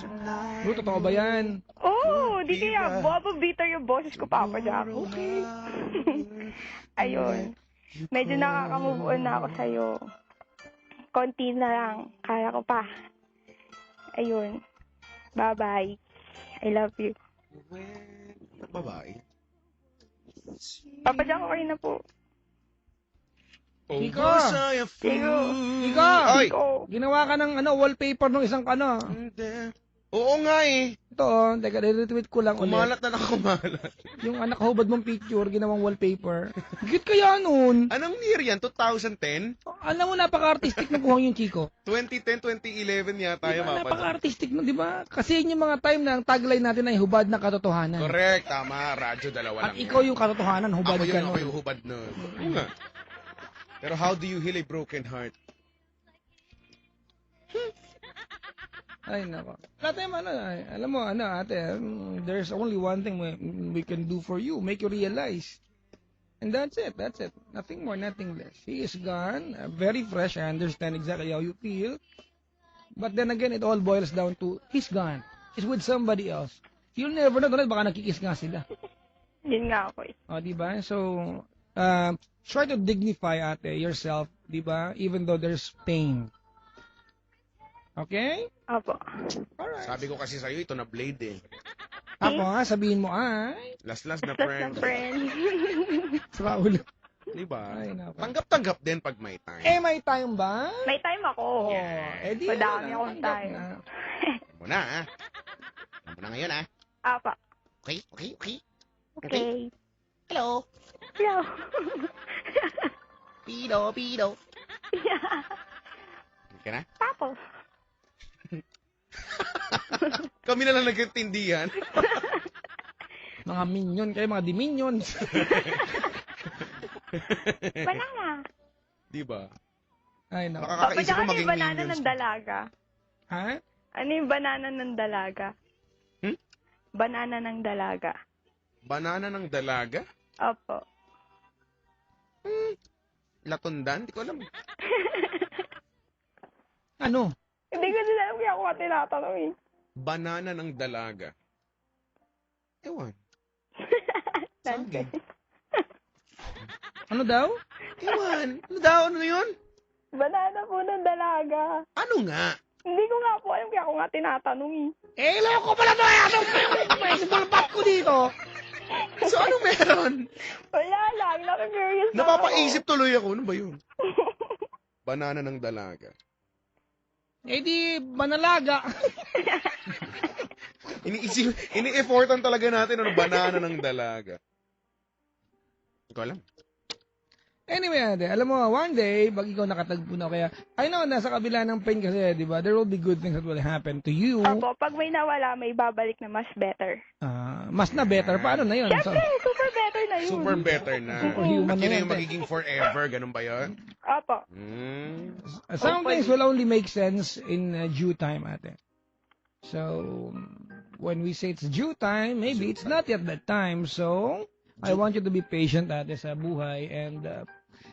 Bro, totoo ba yan? Oh, di kaya bobo bitter yung boses ko, Papa Jack. Okay. Ayun. Medyo nakaka-move on na ako sa'yo. Konti na lang. Kaya ko pa. Ayun. Bye-bye. I love you. Babae. Papa Jack, okay na po. Chico! Chico! Chico! Ay! Oh. Ginawa ka ng wallpaper ng isang Oo nga eh. Ito, teka, retweet ko lang ulit. Kumalat na kumalat. Yung anak hubad mong picture, ginawang wallpaper. Git kaya nun. Anong year yan? 2010? Alam mo, napaka-artistic na kuha yung Chico. 2010, 2011 yata yung mapa. Napaka-artistic no, di ba? Kasi yun yung mga time na ang tagline natin ay hubad na katotohanan. Correct, tama. Radyo dalawa At lang. ikaw yung katotohanan, hubad Ako ka yun, ako nun. yung hubad nun. Oo nga. Pero how do you heal a broken heart? Ay, nako. Ate, alam mo, ate, there's only one thing we can do for you. Make you realize. And that's it. Nothing more, nothing less. He is gone. Very fresh. I understand exactly how you feel. But then again, it all boils down to, he's gone. He's with somebody else. You'll never know. Baka nakikis nga sila. Yun nga ako eh. O, diba? So, try to dignify, ate, yourself, diba? Even though there's pain. Okay? Opo. Alright. Sabi ko kasi sa'yo, ito na blade eh. Apo nga, sabihin mo, ay. Last na Plus friend. na friend. Sa ulo. Diba? Ay, nako. Tanggap-tanggap din pag may time. Eh, may time ba? May time ako. Eh, di Madami na, akong tanggap time. na. Muna ah. Muna ngayon ah. Apa. Okay. Okay. Hello. Hello. Pido. Yeah. Okay na? Tapos. Kami na lang nagkaintindihan. Mga minion kayo, mga diminions. Banana. Diba? Ay, no. Papa Nakakaisip Jack, ko ano maging yung banana minions. ng dalaga? Ha? Ano yung banana ng dalaga? Hmm? Banana ng dalaga. Banana ng dalaga? Opo. Latundan? Hindi ko alam. Ano? Hindi ko din alam kaya ako nga tinatanong eh. Banana ng dalaga. Ewan. Nante. Ano daw? Ewan. Ano daw? Ano yun? Banana po ng dalaga. Ano nga? Hindi ko nga po alam kaya ako nga tinatanong eh. Eh, loko pala to. Anong baseball bat ko dito? So, ano meron? Wala lang, naka-curious na Napapaisip tuloy ako. Ano ba yun? Banana ng dalaga. Eh, di, banalaga. Ini-effortan talaga natin ano, banana ng dalaga. Hindi ko alam. Anyway, ate, alam mo, one day, pag ikaw nakatagpo na, kaya, I know, nasa kabila ng pain kasi, di ba, there will be good things that will happen to you. Opo, pag may nawala, may babalik na mas better. Mas na better. Paano na yun? Siyempre, super better na yun. Super better na. Superhuman At na yun yan, yung te. magiging forever. Ganun ba yun? Opo. Some things will only make sense in due time, ate. So, when we say it's due time, maybe it's not yet that time. So, I want you to be patient, ate, sa buhay, and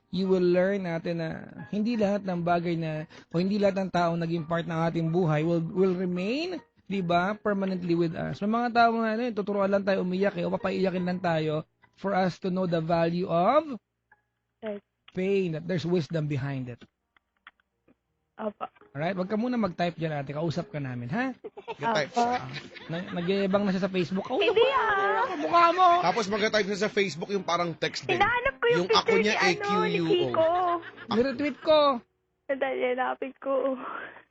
you will learn natin na hindi lahat ng bagay na, o hindi lahat ng tao naging part ng ating buhay will remain, di ba, permanently with us. May mga tao nga, tuturuan lang tayo umiyak, o papaiyakin lang tayo for us to know the value of pain, that there's wisdom behind it. Opo. Alright? Wag ka muna mag-type dyan, ate. Kausap ka namin, ha? Mag-type Opo. siya. Nag-iibang na siya sa Facebook. Kausap Hindi ka ah. namin. Mukha mo. Tapos mag-type siya sa Facebook yung parang text din. Hinahanap ko yung Yung ako picture niya, ni, ni AQUO. Kiko. Niretweet ko. Nadali, hanapin ko.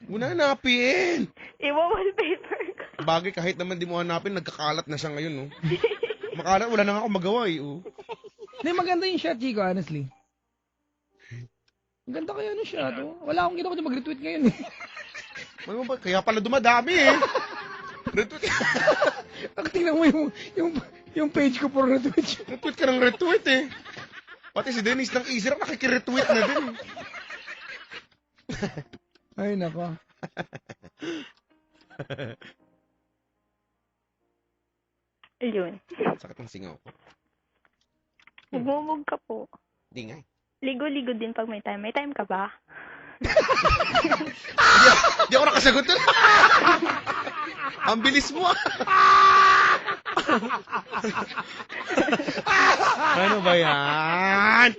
Muna hanapin! Iwa-wallpaper ko. Bagay kahit naman di mo hanapin, nagkakalat na siya ngayon, no? Makalat, wala na nga ako magawa, eh. Oh. Hindi, maganda yung shot, Chico, honestly. Ang ganda kaya ng shot, oh. Wala akong ginawa kundi mag-retweet ngayon, eh. Ano ba? Kaya pala dumadami, eh. Retweet. Tingnan mo yung page ko for retweet. Retweet ka ng retweet, eh. Pati si Dennis ng Easy Rock nakikiretweet na din. Ay, nako. Ayun. Sakit ng singaw ko. Magmumug ka po. Di nga, eh. Ligo-ligo din pag may time. May time ka ba? Di ako nakasagot doon. Ang bilis mo, ah. Ano ba yan?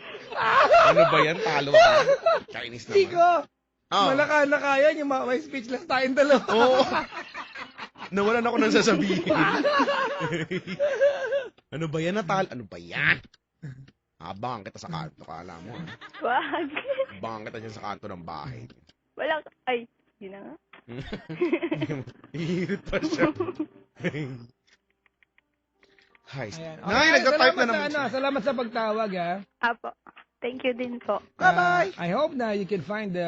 Ano ba yan? Talo ka. Chinese naman. Chico, Oh. malaka na kaya yung may speechless tayong dalawa. Oo. Nawalan ako ng sasabihin. Ano ba yan, Natal? Ano ba yan? Abangan kita sa kanto, kala mo. Ah. Wag. Abangan kita dyan sa kanto ng bahay. Wala. Ay, yun na nga. Hihirit pa siya. Hi. Ayan. Nay, nagka-type na salamat naman sa, siya. salamat sa pagtawag, ha. Apo. Thank you din po. Bye-bye. I hope na you can find the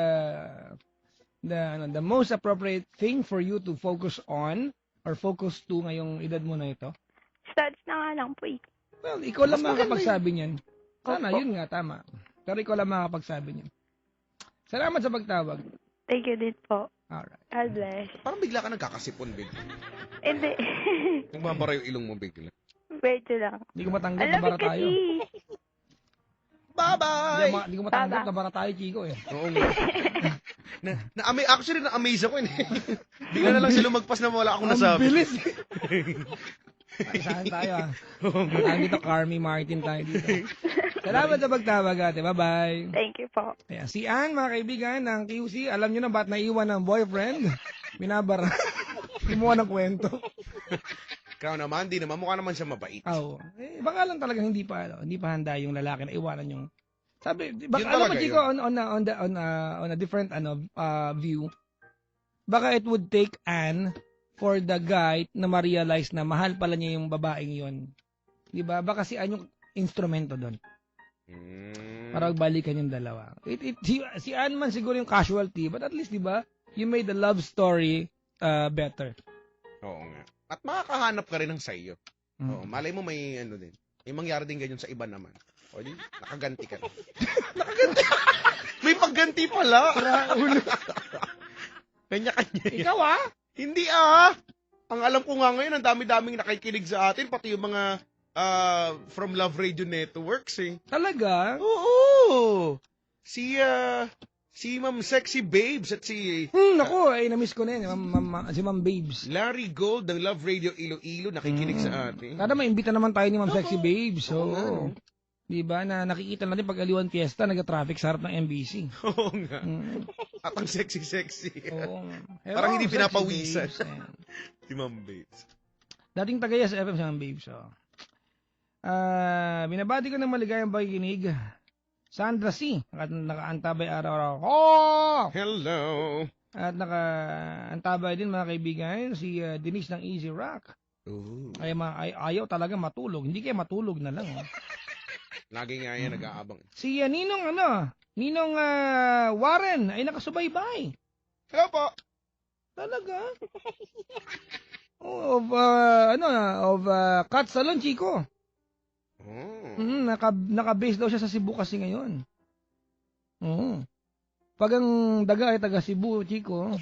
most appropriate thing for you to focus on or focus to ngayong edad mo na ito. Studs na nga lang po eh. Well, ikaw lang Mas maganda makakapagsabi niyan. Sana, Opo. yun nga, tama. Pero ikaw lang makakapagsabi niyan. Salamat sa pagtawag. Thank you din po. Alright. God bless. Parang bigla ka nagkakasipon, bigla. Hindi. Nagbabara yung ilong mo, bigla. Medyo lang. Hindi ko matanggap, Alam nabara mo tayo. kasi. Bye-bye! Hindi ko matanggap, Baba. nabara tayo, Chico, eh. Oo nga. Actually, na-amaze ako, eh. Bigla na lang siya lumagpas na wala akong Ang nasabi. bilis. Saan tayo, ah. Saan dito, Carmi Martin tayo dito. Salamat sa pagtawag, ate. Bye-bye. Thank you po. Ayan, si Ann, mga kaibigan ng QC, alam nyo na ba't naiwan ng boyfriend? Binabara. Kumuha ng kwento. Ikaw naman, di naman. Mukha naman siya mabait. Oo. Baka lang talaga hindi pa handa yung lalaki na iwanan yung sabi, baka Yun alam mo talaga Chico on a different view. Baka it would take Anne for the guy na ma-realize na mahal pala niya yung babaeng yon. 'Di ba? Baka si Anne yung instrumento doon. Para magbalikan yung dalawa. Si Anne man siguro yung casualty, but at least 'di ba? You made the love story better. Oo nga. At makakahanap ka rin ng sayo. Mm. Oo, malay mo may ano din. May mangyari din ganyan sa iba naman. O di, nakaganti ka na. Nakaganti. May pagganti pala. Ulo. Kanya-kanya yan. Ikaw Hindi Ang alam ko nga ngayon, ang dami-daming nakikinig sa atin, pati yung mga from Love Radio Networks Talaga? Oo. Si Ma'am Sexy Babes at si Naku, na-miss ko na yan. Si Ma'am Babes. Larry Gold ng Love Radio Iloilo nakikinig sa atin. Sana maimbita naman tayo ni Ma'am Sexy Babes. Oo So, nga, no? diba, na nakikita natin pag Aliwan Fiesta, nag-traffic sa harap ng MBC. Oo nga. At ang sexy-sexy. Oo. Hello, Parang hindi Sexy pinapawisan. Babes. Ayan. Si Ma'am Babes. Dating taga-Yes FM si Ma'am Babes. Binabati ko ng maligayang pakikinig. Sandra C. Naka-antabay araw-araw. Hello. At naka-antabay din mga kaibigan si Denise ng Easy Rock. Ooh. Ayaw talaga matulog. Hindi kaya matulog na lang. Lagi nga yan nag-aabang. Si Ninong Warren ay nakasubaybay. Hello po. Talaga? Of Cat Salon, Chico. Oh. Naka-base daw siya sa Cebu kasi ngayon. Oo. Pag ang daga ay taga Cebu, Chico.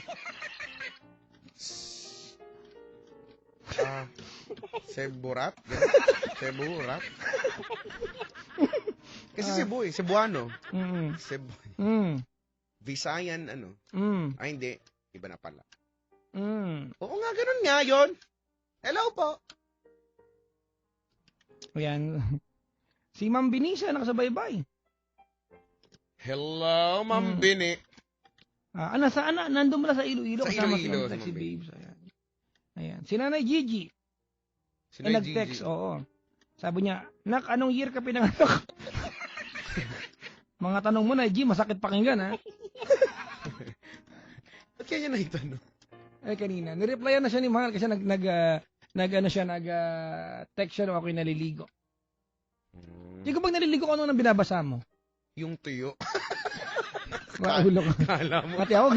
Seburat? Seburat? Kasi Cebu Cebuano. Cebu. Visayan Ay hindi. Iba na pala. Oo nga, ganun nga yun. Hello po. Ayan. Si Ma'am Binisa nakasabaybay. Hello, Ma'am Bini. Saan na? Nandun mula sa Iloilo. Sa kasama Iloilo, si Ma'am Sexy Ma'am Babes. Ayan. Si Nanay Gigi. Sinay Nag-text, Gigi. oo. Sabi niya, Nak, anong year ka pinanganak? Mga tanong mo na, G, masakit pakinggan, ha? Ba't kaya niya naitanong? Kanina. Nireplyan na siya ni Mahal kasi nag-text siya nung ako'y naliligo. Hindi ko pag naliligo ko, ano nang binabasa mo? Yung tuyo. Maulo ko. Kala mo. Pati ako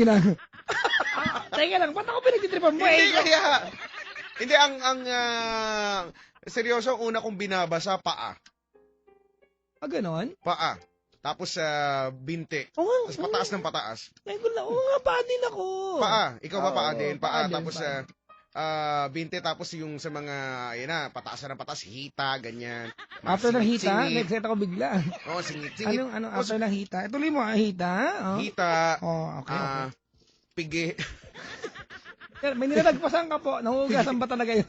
teka lang, ba't ako pinagtitripan mo? Hindi kaya. Hindi, seryoso, ang una kong binabasa, paa. Ganon? Paa. Tapos binte. Oo, Tapos pataas ng pataas. paa din ako. Paa. Ikaw ba paa Oo, din? paa Paa. din, Tapos binte. Tapos yung sa mga, pataas na ng pataas, hita, ganyan. After ng hita, Singit. nag-set ako bigla. Oo, singit. After ng hita? Tuloy mo, hita? Oh. Hita. Okay. Pigi. May nilalagpasan ka po. Nahugasan ba talaga yun?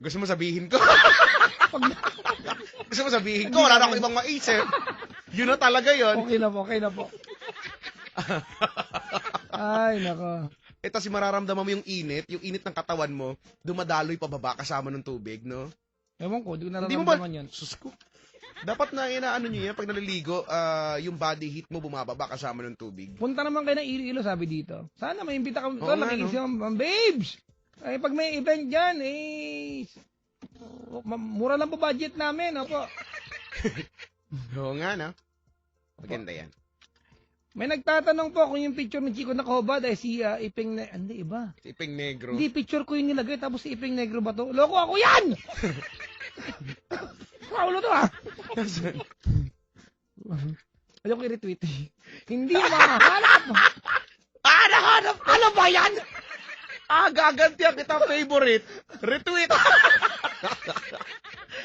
Gusto mo sabihin ko? Gusto mo sabihin ko? Wala na akong ibang maisip. Yun na talaga yun. Okay na po. Ay, nako. Ito si mararamdaman mo yung init ng katawan mo, dumadaloy pababa kasama ng tubig, no? Ewan ko, di ko Hindi mo ba? nararamdaman yun. Sus ko. Dapat na inaano nyo yan, pag naliligo, yung body heat mo bumababa kasama ng tubig. Punta naman kayo ng Iloilo, sabi dito. Sana may imbita ka. Oo nga, Nakiisip ang babes. Ay, pag may event dyan, mura lang po budget namin. Opo. Oo nga, no? Maganda yan. May nagtatanong po kung yung picture ni Chico nakahubad ay si Iping hindi, iba. Si Iping Negro. Hindi, picture ko yung nilagay tapos si Iping Negro ba to? Loko ako yan! Paulo to Nasaan? Ayaw ko i-retweet. Hindi makahanap. Nahanap! Ano ba yan? Gagantihan kita favorite. Retweet.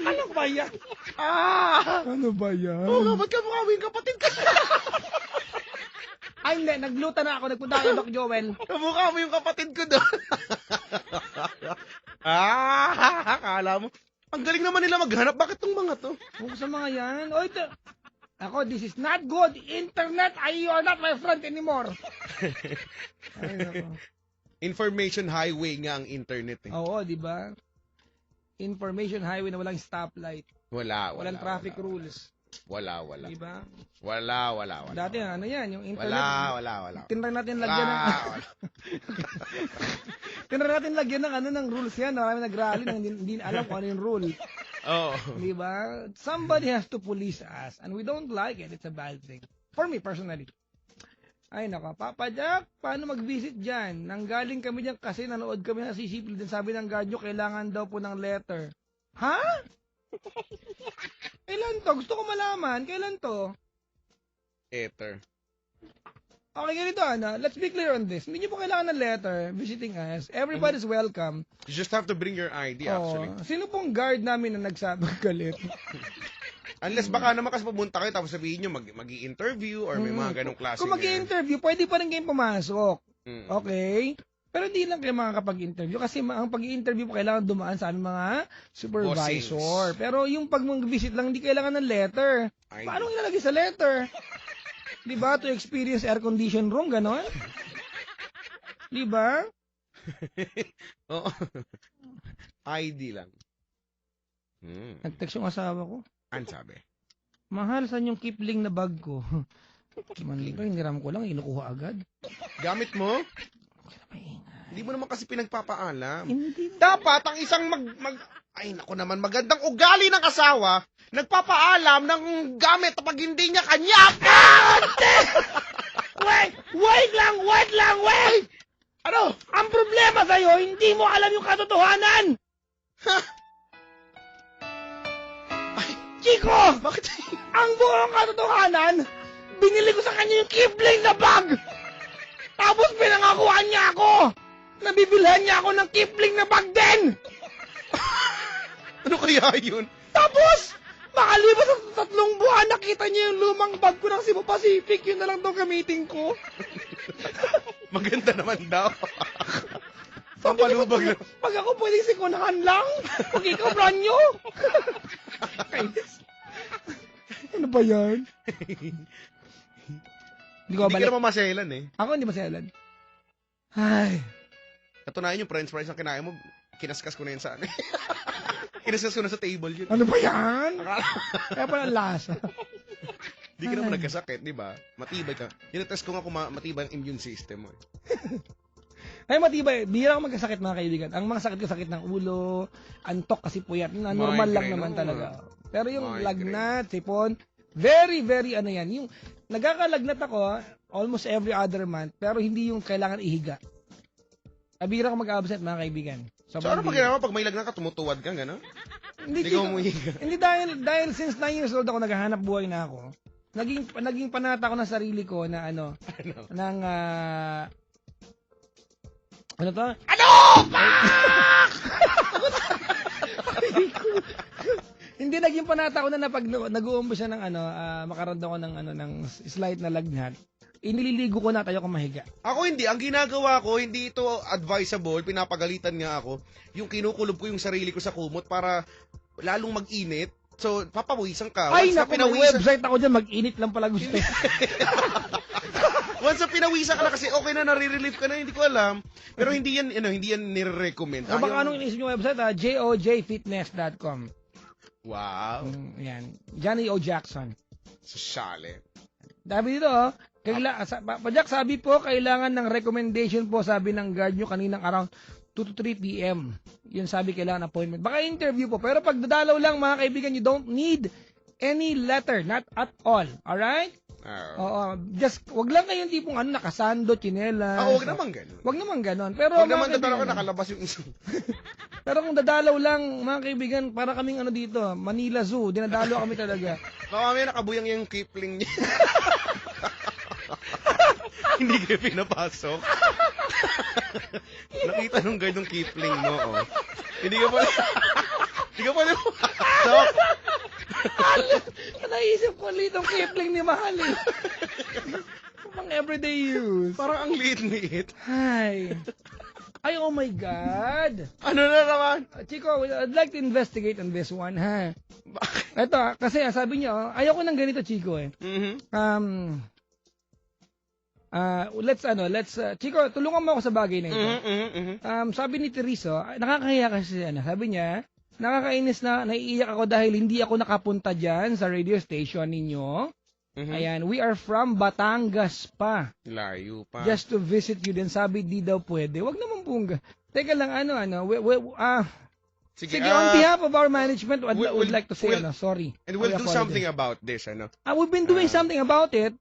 Ano ba yan? Ano ba yan? Oo nga, ba't ka mukha yung kapatid ka? Ay, hindi. Nagluta na ako. Nagpunta kay Doc Joel. Kamukha mo yung kapatid ko doon. Akala mo. Ang galing naman nila maghanap. Bakit tong mga to? Kung sa mga yan. Oy, ako, this is not good. Internet, you are not my friend anymore. Ay, nako. Information highway nga ang internet eh. Oo, di ba? Information highway na walang stoplight. Walang Traffic rules. Wala. Di ba? Wala. Dati, ano yan, yung internet. Wala. Tinry natin lagyan ng... Tinry natin lagyan ng rules yan. Marami nag-rally nang hindi alam kung ano yung rule. Oo. Di ba? Somebody has to police us and we don't like it. It's a bad thing. For me, personally. Ay, nako. Papa Jack, paano mag-visit dyan? Nanggaling kami dyan kasi nanood kami ng CCP din. Sabi ng guard nyo, kailangan daw po ng letter. Ha? Kailan to? Gusto ko malaman. Kailan to? Ether. Okay, ganito, let's be clear on this. Hindi nyo po kailangan ng letter visiting us. Everybody's welcome. You just have to bring your ID, actually. Sino pong guard namin na nagsabang galit? Unless baka naman kasi pumunta kayo tapos sabihin nyo mag-i-interview or may mga ganong klase. Kung mag-i-interview, pwede pa rin kayong pumasok. Mm. Okay? Pero hindi lang kayo makakapag-interview kasi ang pag-i-interview po kailangan dumaan sa aming mga supervisor. Bossings. Pero yung pag mag-visit lang, hindi kailangan ng letter. ID. Paano ilalagay sa letter? Diba? To experience air-conditioned room, ganon? Diba? Oo. ID lang. Nag-text yung asawa ko. Ano sabi? Mahal, saan yung Kipling na bag ko? Manli ko, hiniram ko lang, inukuha agad. Gamit mo? Hindi mo naman kasi pinagpapaalam. Hindi. Dapat ang isang ay naku naman, magandang ugali ng asawa, nagpapaalam ng gamit kapag hindi niya kanya. Wait lang! Ano? Ang problema sa'yo, hindi mo alam yung katotohanan! Chico! Bakit? Ang buong katotohanan, binili ko sa kanya yung Kipling na bag! Tapos pinangakuan niya ako! Nabibilhan niya ako ng Kipling na bag din! Ano kaya yun? Tapos, makalipas sa 3 buwan, nakita niya yung lumang bag ko ng Cebu Pacific. Yun na lang itong gamitin ko. Maganda naman daw. Pampalubag lang. Pag ako pwedeng sikunahan lang, pag ikaw brand new. Ano ba yan? Hindi ko Hindi balik. ka naman maselan eh. Ako hindi maselan. Ay. Katunayan yung french fries ang kinain mo, kinaskas ko na yun sa ano. Kinaskas ko na sa table yun. Ano ba yan? Kaya pala ang lasa. Hindi ka naman nagkasakit, di ba? Matibay ka. Tinetest ko nga kung matibay ang immune system mo. Ay, matibay. Bihira ako magkasakit, mga kaibigan. Ang mga sakit ko, sakit ng ulo, antok kasi puyat. Na normal lang Migraine, naman oo. talaga. Pero yung Migraine. lagnat, sipon, very, very ano yan. Yung nagkakalagnat ako, almost every other month, pero hindi yung kailangan ihiga. Bihira ako mag-absent, mga kaibigan. So ano pag ginawa pag may lagnan ka, tumutuwad ka, gano'n? Hindi Hindi ka umuhiga. Hindi dahil since 9 years old ako, naghahanap buhay na ako. Naging panata ko ng sarili ko na ano? Ng ano to? Ano? Hindi naging panata ko na pag nag-uumpisa ng makaramdam ko ng slight na lagnat. Inililigo ko na tayo kung mahiga. Ako hindi. Ang ginagawa ko, hindi ito advisable. Pinapagalitan nga ako. Yung kinukulob ko yung sarili ko sa kumot para lalong mag-init. So, papawisan ka. Ay, Once naku, na may website ako dyan. Mag-init lang pala gusto. Once na pinawisan ka na kasi okay na, nare-relieve ka na, hindi ko alam. Pero hindi yan nire-recommend. Baka anong inisip yung website? jojfitness.com. Wow. Yan. Johnny O. Jackson. Sosyale. Sabi dito, Pajak, sabi po, kailangan ng recommendation po, sabi ng guard nyo kaninang around 2 to 3 p.m. Yun sabi, kailangan appointment. Baka interview po, pero pag dadalaw lang, mga kaibigan, you don't need any letter, not at all. Alright? Oo. Just, wag lang kayong tipong nakasando, chinelas. Wag naman ganun. Wag naman ganun. Pero, Wag naman mga dadalaw kaibigan, ka nakalabas yung isang. pero kung dadalaw lang, mga kaibigan, para kaming dito, Manila Zoo, dinadalo kami talaga. Baka mamaya nakabuyang yung Kipling niya. Hindi kayo pinapasok. Nakita nung guide ng Kipling mo, oh. Hindi ka pala papasok. Naisip ko litong Kipling ni Mahal eh. Pang everyday use. Parang ang liit-liit. Ay, oh my God. Ano na naman? Chico, I'd like to investigate on this one, ha? Ito, kasi sabi niya, ayoko ng ganito, Chico, eh. Mm-hmm. Let's Chico, tulungan mo ako sa bagay na ito. Mm-hmm. Sabi ni Teriso, sabi niya, nakakainis na naiiyak ako dahil hindi ako nakapunta dyan sa radio station ninyo. Mm-hmm. Ayan, we are from Batangas pa. Layo pa. Just to visit you din. Sabi, di daw pwede. Wag naman pong, teka lang, Sige, on behalf of our management, we'd like to say, sorry. And we'll do apologize. something about this, We've been doing something about it.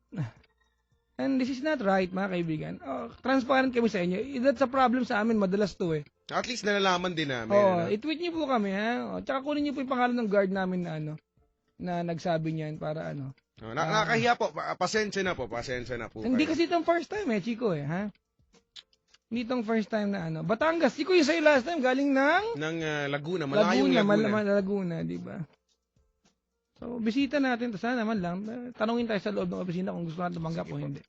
And this is not right, mga kaibigan. Transparent kami sa inyo. That's a problem sa amin, madalas to eh. At least nalalaman din namin. Oo, ano? i-tweet niyo po kami, ha? O, tsaka kunin niyo po yung pangalan ng guard namin na ano, na nagsabi niyan para ano. Nakahiya po. Pasensya na po Hindi kayo. kasi itong first time Chico ha? Hindi itong first time na ano. Batangas, Chico yung sa'yo last time, galing ng Ng Laguna, malayong Laguna. Laguna, di ba? So, bisita natin, sana naman lang, tanungin tayo sa loob ng opisina kung gusto natin tumanggap o hindi.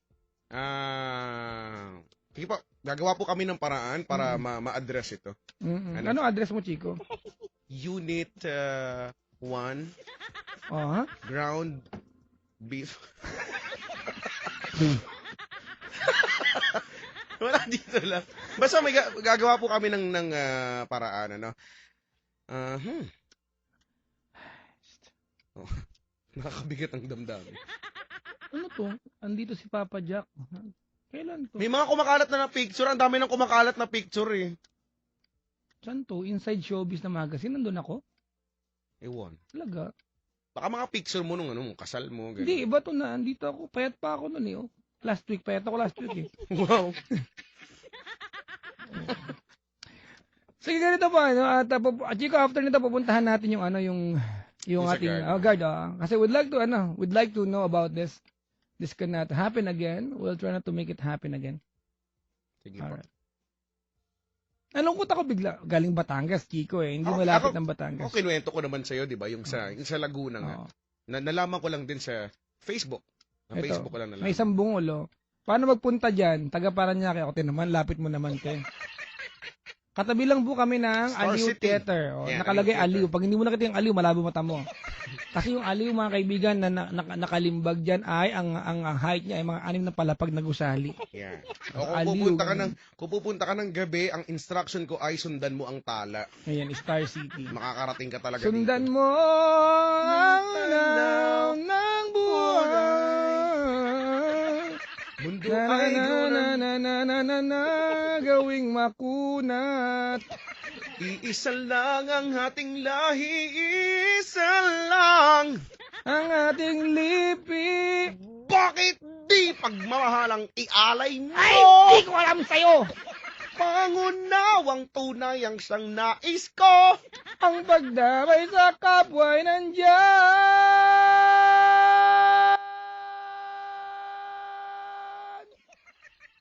Sige po, gagawa po kami ng paraan para ma-address ito. Ano address mo, Chico? Unit 1, Oh, ha? ground beef. Wala dito lang. Basta may gagawa po kami ng paraan, ano. Oh, nakakabigat ang damdamin. Ano to? Andito si Papa Jack. Kailan to? May mga kumakalat na picture. Ang dami ng kumakalat na picture eh. Saan to? Inside Showbiz na magazine. Nandun ako? Ewan. Talaga? Baka mga picture mo nung kasal mo. Ganun. Hindi, iba to na. Andito ako. Payat pa ako nun Oh. Last week. Payat ako last week Wow. Sige, ganito pa. Ano? At Chico, after nito, pupuntahan natin yung ano, yung Sa ating guard. guard. Kasi we'd like to know about this. This cannot happen again. We'll try not to make it happen again. Sige po. Alright. Nalungkot ako bigla. Galing Batangas, Chico Hindi malapit ng Batangas. Ako kinuwento ko naman sa'yo, di ba? Yung sa Laguna nga. Oo. Nalaman ko lang din sa Facebook. Sa Ito, Facebook ko lang nalaman. may isang bungol, Paano magpunta dyan? Taga Paranaque ako naman. Lapit mo naman, te. Katabi lang po kami ng Star Aliw City. Theater. Yeah, Nakalagay Aliw Theater. Aliw. Pag hindi mo nakita yung Aliw, malabo mata mo. Kasi yung Aliw, mga kaibigan, na nakalimbag dyan ay ang height niya ay mga 6 na palapag na gusali. Yeah. O Aliw, kung pupunta ka ng gabi, ang instruction ko ay sundan mo ang tala. Ayan, Star City. Makakarating ka talaga Sundan dito. mo ang ilaw ng buhay. Mundo ay gunan. Gawing makunat. Iisa lang ang ating lahi, isa lang. Ang ating lipi. Bakit di pagmamahalang ialay mo? Ay, di ko alam sa'yo. Pangunawang tunay ang siyang nais ko. Ang pagdamay sa kapwa'y nandyan.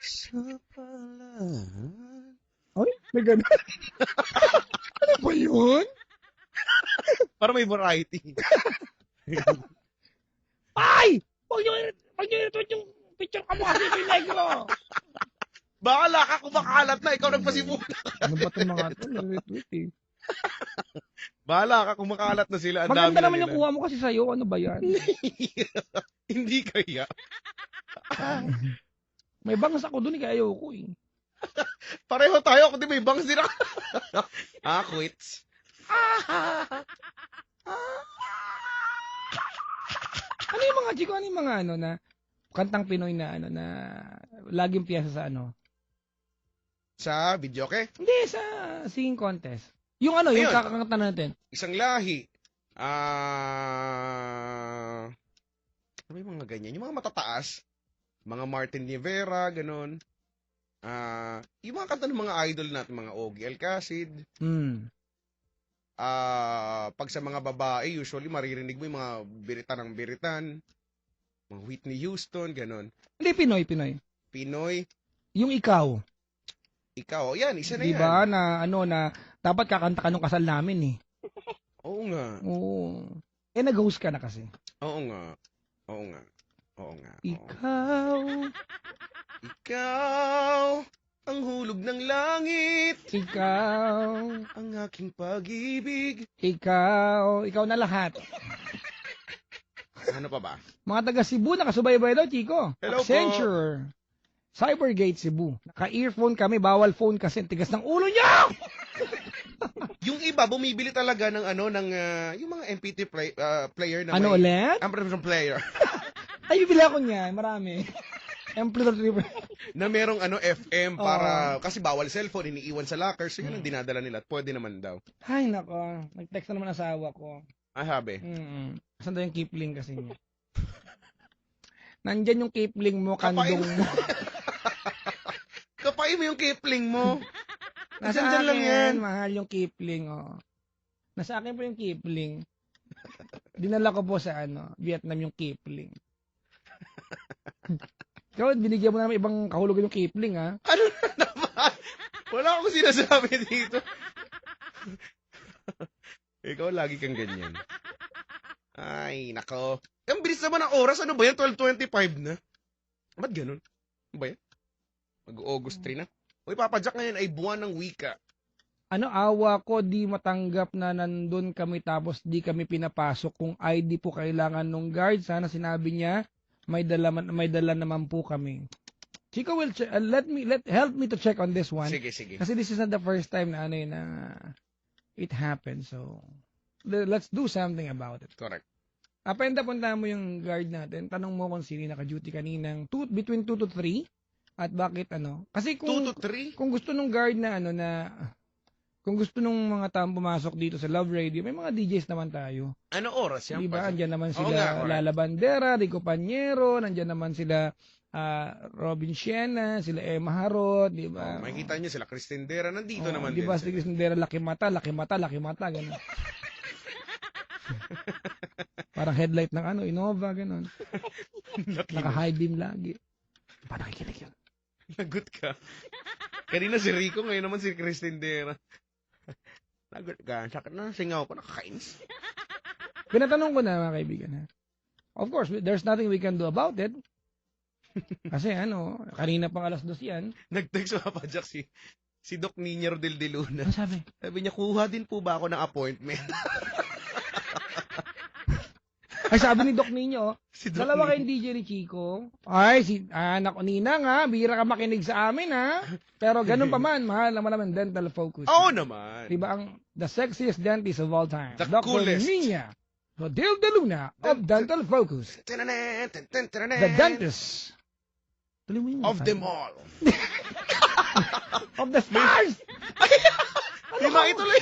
Sa palan. Ay, may ganun. Ano ba yun? Para may variety. Ay! Huwag nyo i-retweet yung picture ka mo kasi pinegro. Bahala ka kung makalat na, ikaw nagpasimula. Ano ba itong mga ito? Nare-retweet Bahala ka kung makalat na sila. Ang dami Maganda na naman yung nila. kuha mo kasi sa'yo. Ano ba yan? Hindi kaya. May bangas ako dun, kaya ayoko Pareho tayo, kundi may bangs din ako. Quits. Ano yung mga Chico? Ano yung mga na kantang Pinoy na na laging piyasa sa Sa video, okay? Hindi, sa singing contest. Yung yung Ayun. kakakanta natin. Isang lahi. Ano yung mga ganyan? Yung mga matataas. Mga Martin Rivera, ganun. Yung mga kanta ng mga idol natin, mga Ogie Alcacid. Pag sa mga babae, usually maririnig mo yung mga biritan ng biritan. Mga Whitney Houston, ganun. Hindi, Pinoy. Pinoy, Yung ikaw. ikaw. Yan, isa na Di yan. ba na na dapat kakanta ka nung kasal namin Oo nga. Oo. Nag-host ka na kasi. Oo nga. Oo nga. Oo nga. Oo. Ikaw, ang hulog ng langit, Ikaw ang aking pag-ibig. Ikaw na lahat. Ano pa ba? Mga taga Cebu, nakasubaybay daw, Chico. Hello po. Accenture. Cybergate Cebu. Naka-earphone kami, bawal phone kasi tigas ng ulo niya! Yung iba, bumibili talaga ng yung mga MP3 player na Ano may... ulit? Amplifier player. Ay, bibili ako niyan, marami. Amplifier. Na merong FM Oo. para... Kasi bawal cellphone, iniiwan sa locker. So yun ang dinadala nila at pwede naman daw. Ay, nako. Nag-text na naman asawa ko. Ay, habi. Saan daw yung Kipling kasi niya? Nandyan yung Kipling mo, Kapain kandong mo. Kapain mo yung Kipling mo. Nasa Dyan lang yan. mahal yung Kipling, oh. Nasa akin po yung Kipling. Dinala ko po sa Vietnam yung Kipling. Ikaw, binigyan mo na ng ibang kahulugan yung Kipling, ha? Ano na naman? Wala akong sinasabi dito. Ikaw, lagi kang ganyan. Ay, nako. Ang bilis naman ang oras. Ano ba yan? 12:25 na. Ba't ganun? Ano ba yan? Mag-August 3 na. Uy, Papa Jack, ngayon ay buwan ng wika. Awa ko, di matanggap na nandun kami tapos di kami pinapasok. Kung ID po kailangan nung guard, sana sinabi niya, may dala naman po kami. Chico will help me to check on this one. Sige, sige. Kasi this is not the first time na it happened. So, let's do something about it. Correct. Punta mo yung guard natin. Tanong mo kung sino naka-duty kaninang between 2 to 3. At bakit Kasi 2 to 3? kung gusto nung guard na kung gusto nung mga taong pumasok dito sa Love Radio, may mga DJs naman tayo. Ano oras yan? Diba? Andiyan naman Oo sila nga, correct. Lala Bandera, Rico Pañero, nandiyan naman sila Robin Siena, sila Emma Harot, di ba? Makikita niyo sila, Christine Dera, nandito naman di ba din. si Cristendera, laki mata, gano'n. Parang headlight ng Innova, gano'n. Naka-high beam lagi. Parang nakikinig yun. Lagot ka. Kanina si Rico, ngayon naman si Christine Dera. Lagot ka. Sakit na, singaw ko, nakakainis. Pinatanong ko na, mga kaibigan, ha? Of course, there's nothing we can do about it. Kasi kanina pang 2:00 yan. Nag-text Papa Jack si Doc Nino del de Luna. Ano sabi? Sabi niya, kuha din po ba ako ng appointment? Ay, sabi ni Doc Nino, Si Doc dalawa Nino. kayong DJ ni Chico. Ay, anak ko Ninang, ha? Bihira ka makinig sa amin, ha? Pero ganun pa man, mahal naman naman Dental Focus. Oo naman. Diba the sexiest dentist of all time? The Dr. coolest. Nina Rodil de Luna of Dental Focus. The dentist. Tuloy mo yun. Of them all. Of the stars. Lima ituloy.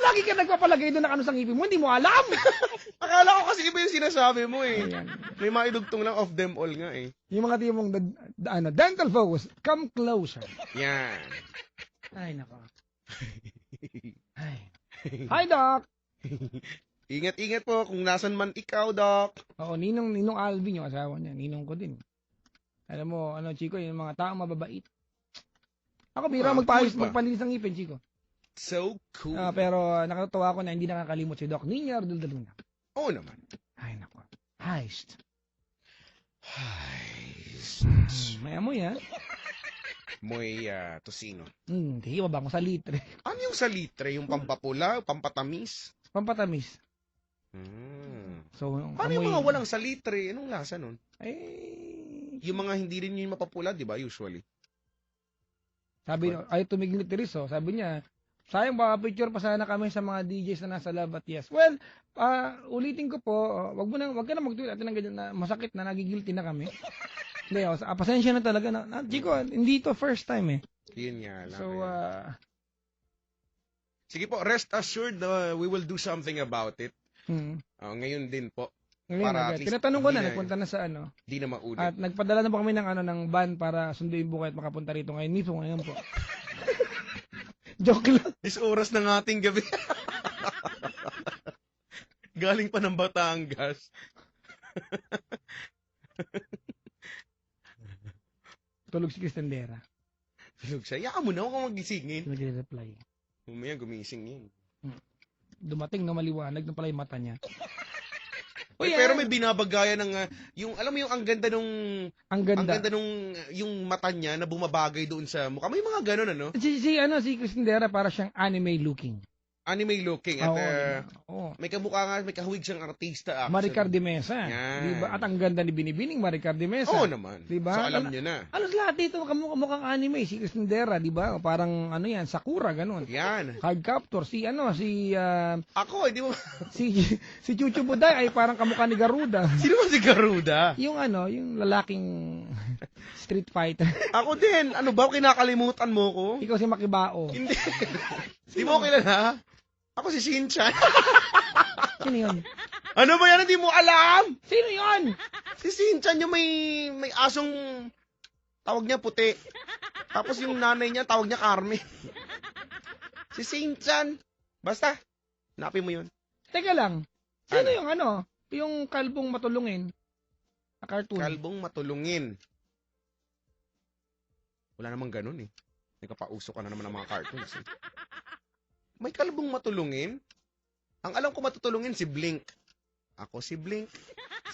Lagi ka nagpapalagay doon ng sa ngipin mo, hindi mo alam. Akala ko kasi iba yung sinasabi mo eh. Ayan. May maidugtong lang of them all nga eh. Yung mga timong Dental Focus, come closer. Yan. Ay, nako. Ay. Hi, Doc. Ingat-ingat po kung nasan man ikaw, Doc. Oo, Ninong Alvin yung asawa niya. Ninong ko din. Alam mo, Chico, yung mga taong mababait. Ako, bira Cool pa. magpalinis ng ngipin, Chico. So cool. Pero nakakatawa ko na hindi nakakalimot si Doc Nina Rodil de Luna. Oo naman. Ay, nako. Heist. Heist. May amoy, ha? Moy tosino. Hindi, mabango sa litre. Ano yung salitre? Yung pampapula? Pampatamis? Pampatamis. So, Paano yung mga walang salitre? Anong lasa nun? Eh, Yung mga hindi rin yung mapapula, di ba? Usually. sabi, ay tumigil ni Tereso. Sabi niya, sayang baka picture pa sana kami sa mga DJs na nasa Love at Yes. Well, ulitin ko po, wag ka na mag-tweet at ganyan na masakit na nagigilty na kami. Hindi, pasensya na talaga na Chico, hindi to first time eh. Yun nga lang. So, Sige po, rest assured na we will do something about it. Ngayon din po. ngayon, Para at least tinatanong ko na, hindi na- nagpunta na sa Di na maulit. at nagpadala na po kami ng van para sunduin po kayo at makapunta rito ngayon. Mismo ngayon po. Joke lang. Is oras ng ating gabi. Galing pa ng Batangas. Tulog si Cristendera. Tulog siya. Yaka mo na ako magisingin. Hindi nagre-reply. Umaya gumising yun. Dumating na maliwanag na pala yung mata niya. Uy, pero may binabagaya ng yung alam mo yung ang ganda nung Ang ganda. nung yung mata niya na bumabagay doon sa mukha. May mga ganun ano? Si Cristendera para siyang anime looking. Anime looking at Oo. may kamukha nga, may kahawig siyang artista actually. Maricar de Mesa. Yan. Diba? At ang ganda ni Binibining Maricar de Mesa. Oo naman. Diba? So alam niyo na. Alos lahat dito mukhang anime. Si Cristendera, di ba? Parang yan, Sakura, ganun. Yan. Hard Captor, si Ako, hindi mo... si Chucho Buday ay parang kamukha ni Garuda. Sino ba si Garuda? yung lalaking street fighter. Ako din. Ano ba? Kinakalimutan mo ko? Ikaw si Makibao. Hindi. Di mo kilala? Ako si Shinchan. Sino yun? Ano ba yan? Hindi mo alam? Sino yun? Si Shinchan yung may asong tawag niya puti. Tapos yung nanay niya, tawag niya Carmen. Si Saint-Chan. Basta, hanapin mo yun. Teka lang. Sino Ano? yung yung kalbong matulungin? Na cartoon. Kalbong matulungin. Wala namang ganun eh. Nagkapauso ka na naman ng mga cartoons eh. May kalbong matulungin? Ang alam ko matutulungin si Blink. Ako si Blink.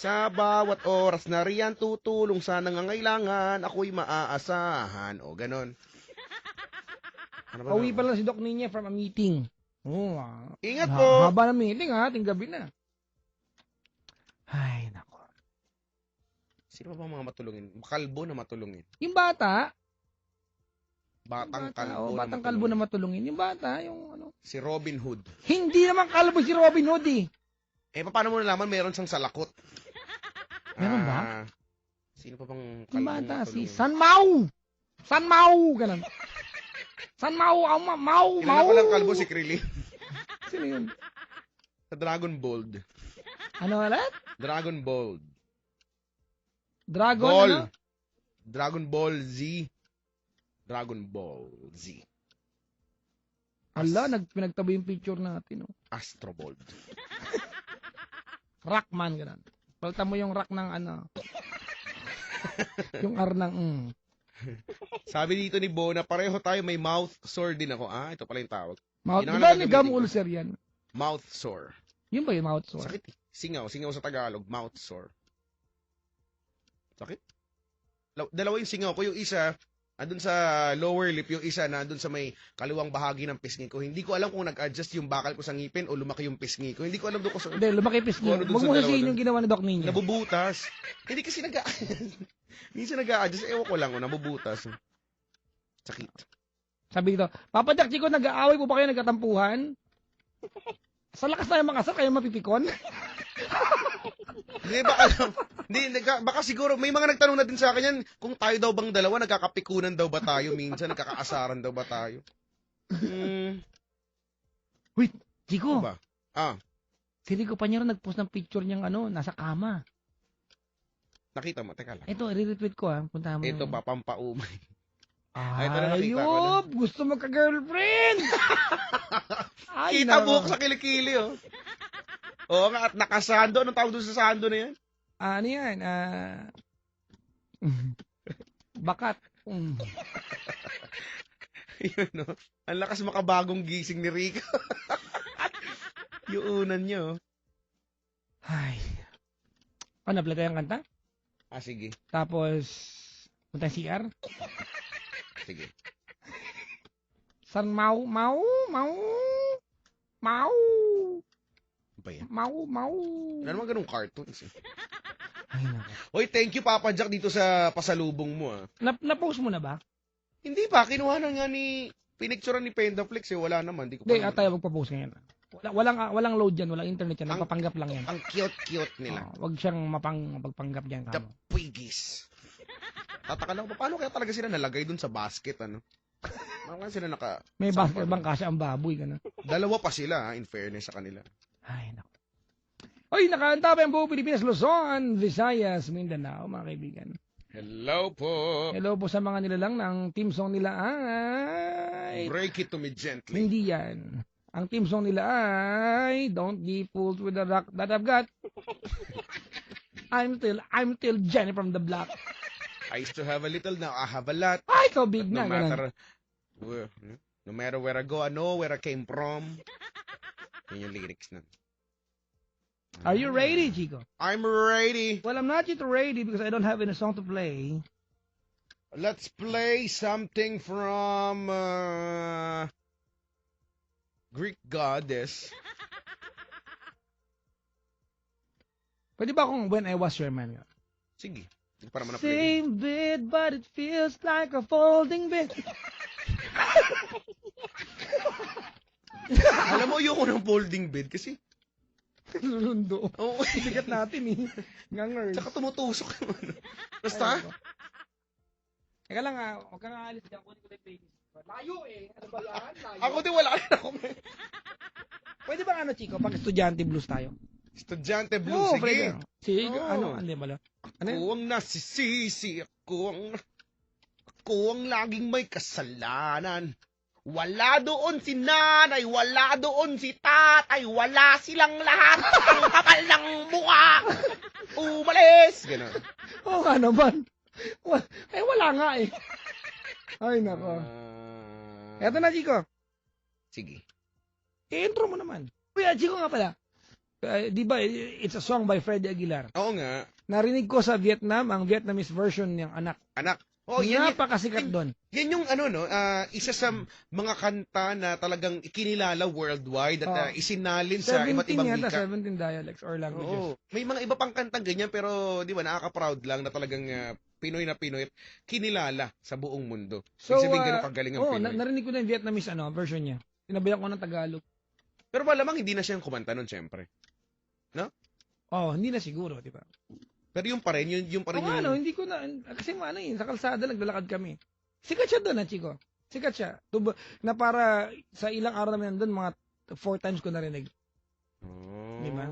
Sa bawat oras na riyan tutulong sa nangangailangan, ako'y maaasahan. O, ganon. Ano ba Pauwi na? pa lang si Doc Ninya from a meeting. Oh, Ingat po. Haba ng meeting ating gabi na. Ay, nako. Sino pa ba mga matulungin? Kalbo na matulungin. Yung bata, Batang kalbo na batang matulungin. kalbo na matulungin. Yung bata, yung Si Robin Hood. Hindi naman kalbo si Robin Hood eh. Eh, paano mo nalaman meron siyang salakot? Meron ba? Sino pa bang Yung kalbong bata, si matulungin? San Mau. San Mau, ganun. San Mau, Mau, Kilala ko lang kalbo si Krillin. Sino yun? Sa Dragon Ball. Ano ulit? Dragon Ball. Dragon, Ball. ano? Dragon Ball Z. Dragon Ball Z. Ala, pinagtabi yung picture natin. Oh. Astro Ball. Rockman, ganun. Palta mo yung rock ng yung R ng Sabi dito ni Bo na pareho tayo may mouth sore din ako. Ito pala yung tawag. Mouth, Yun ang diba ni gagamitin gum ko. ulcer yan? Mouth sore. Yun ba yung mouth sore? Sakit eh. Singaw. Singaw sa Tagalog. Mouth sore. Sakit. Dalawa yung singaw ko. Yung isa, andun sa lower lip. Yung isa, nandun sa may kaliwang bahagi ng pisngi ko. Hindi ko alam kung nag-adjust yung bakal ko sa ngipin o lumaki yung pisngi ko. Hindi ko alam doon ko sa... Hindi, lumakipis niyo. Ano dun Huwag sa mo dalawa sasayin dun? yung ginawa ni Doc Ninya. Nabubutas. Hindi kasi minsan nag-a-adjust. Ewan ko lang. Nabubutas. Sakit. Sabi dito, Papa Jack, Chico, nag-aaway po ba kayo nagkatampuhan? Sa lakas tayo makasal, kayo mapipikon? Hindi, baka siguro, may mga nagtanong na din sa akin yan, kung tayo daw bang dalawa, nagkakapikunan daw ba tayo minsan, nagkakaasaran daw ba tayo? Wait, Chico, Ano ba? si Rico Panyero nag-post ng picture niyang nasa kama. Nakita mo, teka lang. Ito, i-retweet ko puntahan mo. Ito pa, pampaumay. Ay, ito na nakita ko na. gusto magka-girlfriend! Ay, Kita nako. buhok sa kilikili, oh. Oo nga, at nakasando. Anong tawag doon sa sando na yan? Ano yan? Bakat. Yun, no? Ang lakas makabagong gising ni Rico. Yung unan niyo. Ay. Play tayo ang kanta? Sige. Tapos, punta CR? Sige. San Mau. Ano ba yan? Mau. Wala naman ganun cartoons, eh. Ay, nako. Hoy, thank you, Papa Jack, dito sa pasalubong mo, ah. Na-post mo na ba? Hindi pa, kinuha na nga ni... Pinicturean ni Pendaflex, eh. Wala naman. Di ko Hindi, pa tayo magpa-post ngayon. Walang load yan, walang internet yan. Ang- Nagpapanggap lang yan. Ang cute-cute nila. Wag siyang magpanggap dyan. The Kamo. Piggies. Tataka lang, paano kaya talaga sila nalagay dun sa basket, ano? Paano kaya sila May Saan basket pa? bang kasya ang baboy? Ganun. Dalawa pa sila, in fairness sa kanila. Ay, nako. Oy, nakaanta pa yung buong Pilipinas, Luzon, Visayas, Mindanao, mga kaibigan. Hello po. Hello po sa mga nilalang ng team song nila ay... Break it to me gently. Hindi yan. Ang team song nila ay Don't Be Fooled with the Rock That I've Got. I'm still Jenny from the Block. I used to have a little, now I have a lot. Ay, so big No na. Ganun. matter where I go, I know where I came from. Yun yung lyrics nun. Are you ready, Chico? I'm ready. Well, I'm not yet ready because I don't have any song to play. Let's play something from Greek Goddess. Pwede ba kung When I Was Your Man? Sige. Hindi para man na-play. Same bed, but it feels like a folding bed. Alam mo, ayoko ng folding bed kasi Lundo. Oo. Sigat natin eh. Ngangers. Tsaka tumutusok yung ano. Basta, Teka lang huwag kang aalis dyan. Kunin ko na yung playlist. Layo eh. Ano ba yan? Layo. ako din wala rin ako. Pwede ba Chico, pag estudyante blues tayo? Estudyante blue, Oo, sige. pwede. Sige, Oo. hindi ba? Ano Ako ang nasisisi, ako ang... ko ang laging may kasalanan. Wala doon si nanay, wala doon si tatay, wala silang lahat. Ang kapal ng mukha. Umalis! Ganun. Oo nga naman. Wala nga eh. Ay, nako. Eto na, Chico. Sige. I-intro mo naman. Kuya, Chico nga pala. Di ba, it's a song by Freddie Aguilar. Oo nga. Narinig ko sa Vietnam, ang Vietnamese version niyang Anak. Anak. Oh, yan, Napakasikat doon. yan yung ano, no? Isa sa mga kanta na talagang ikinilala worldwide at isinalin sa iba't 17 ibang yata, wika. 17 dialects or languages. Oo. May mga iba pang kantang ganyan pero di ba nakaka-proud lang na talagang Pinoy na Pinoy at kinilala sa buong mundo. So, Ibig sabihin ganun kagaling ang Oo, Pinoy. narinig ko na yung Vietnamese version niya. Sinabayan ko ng Tagalog. Pero malamang hindi na siyang kumanta nun, syempre. Hindi na siguro, di ba? Pero yung pa rin, yung pa rin yung... Hindi ko na, kasi sa kalsada naglalakad kami. Sikat siya doon, Chico. Sikat siya. Na para sa ilang araw namin doon, mga 4 times ko narinig. Oh. Di ba?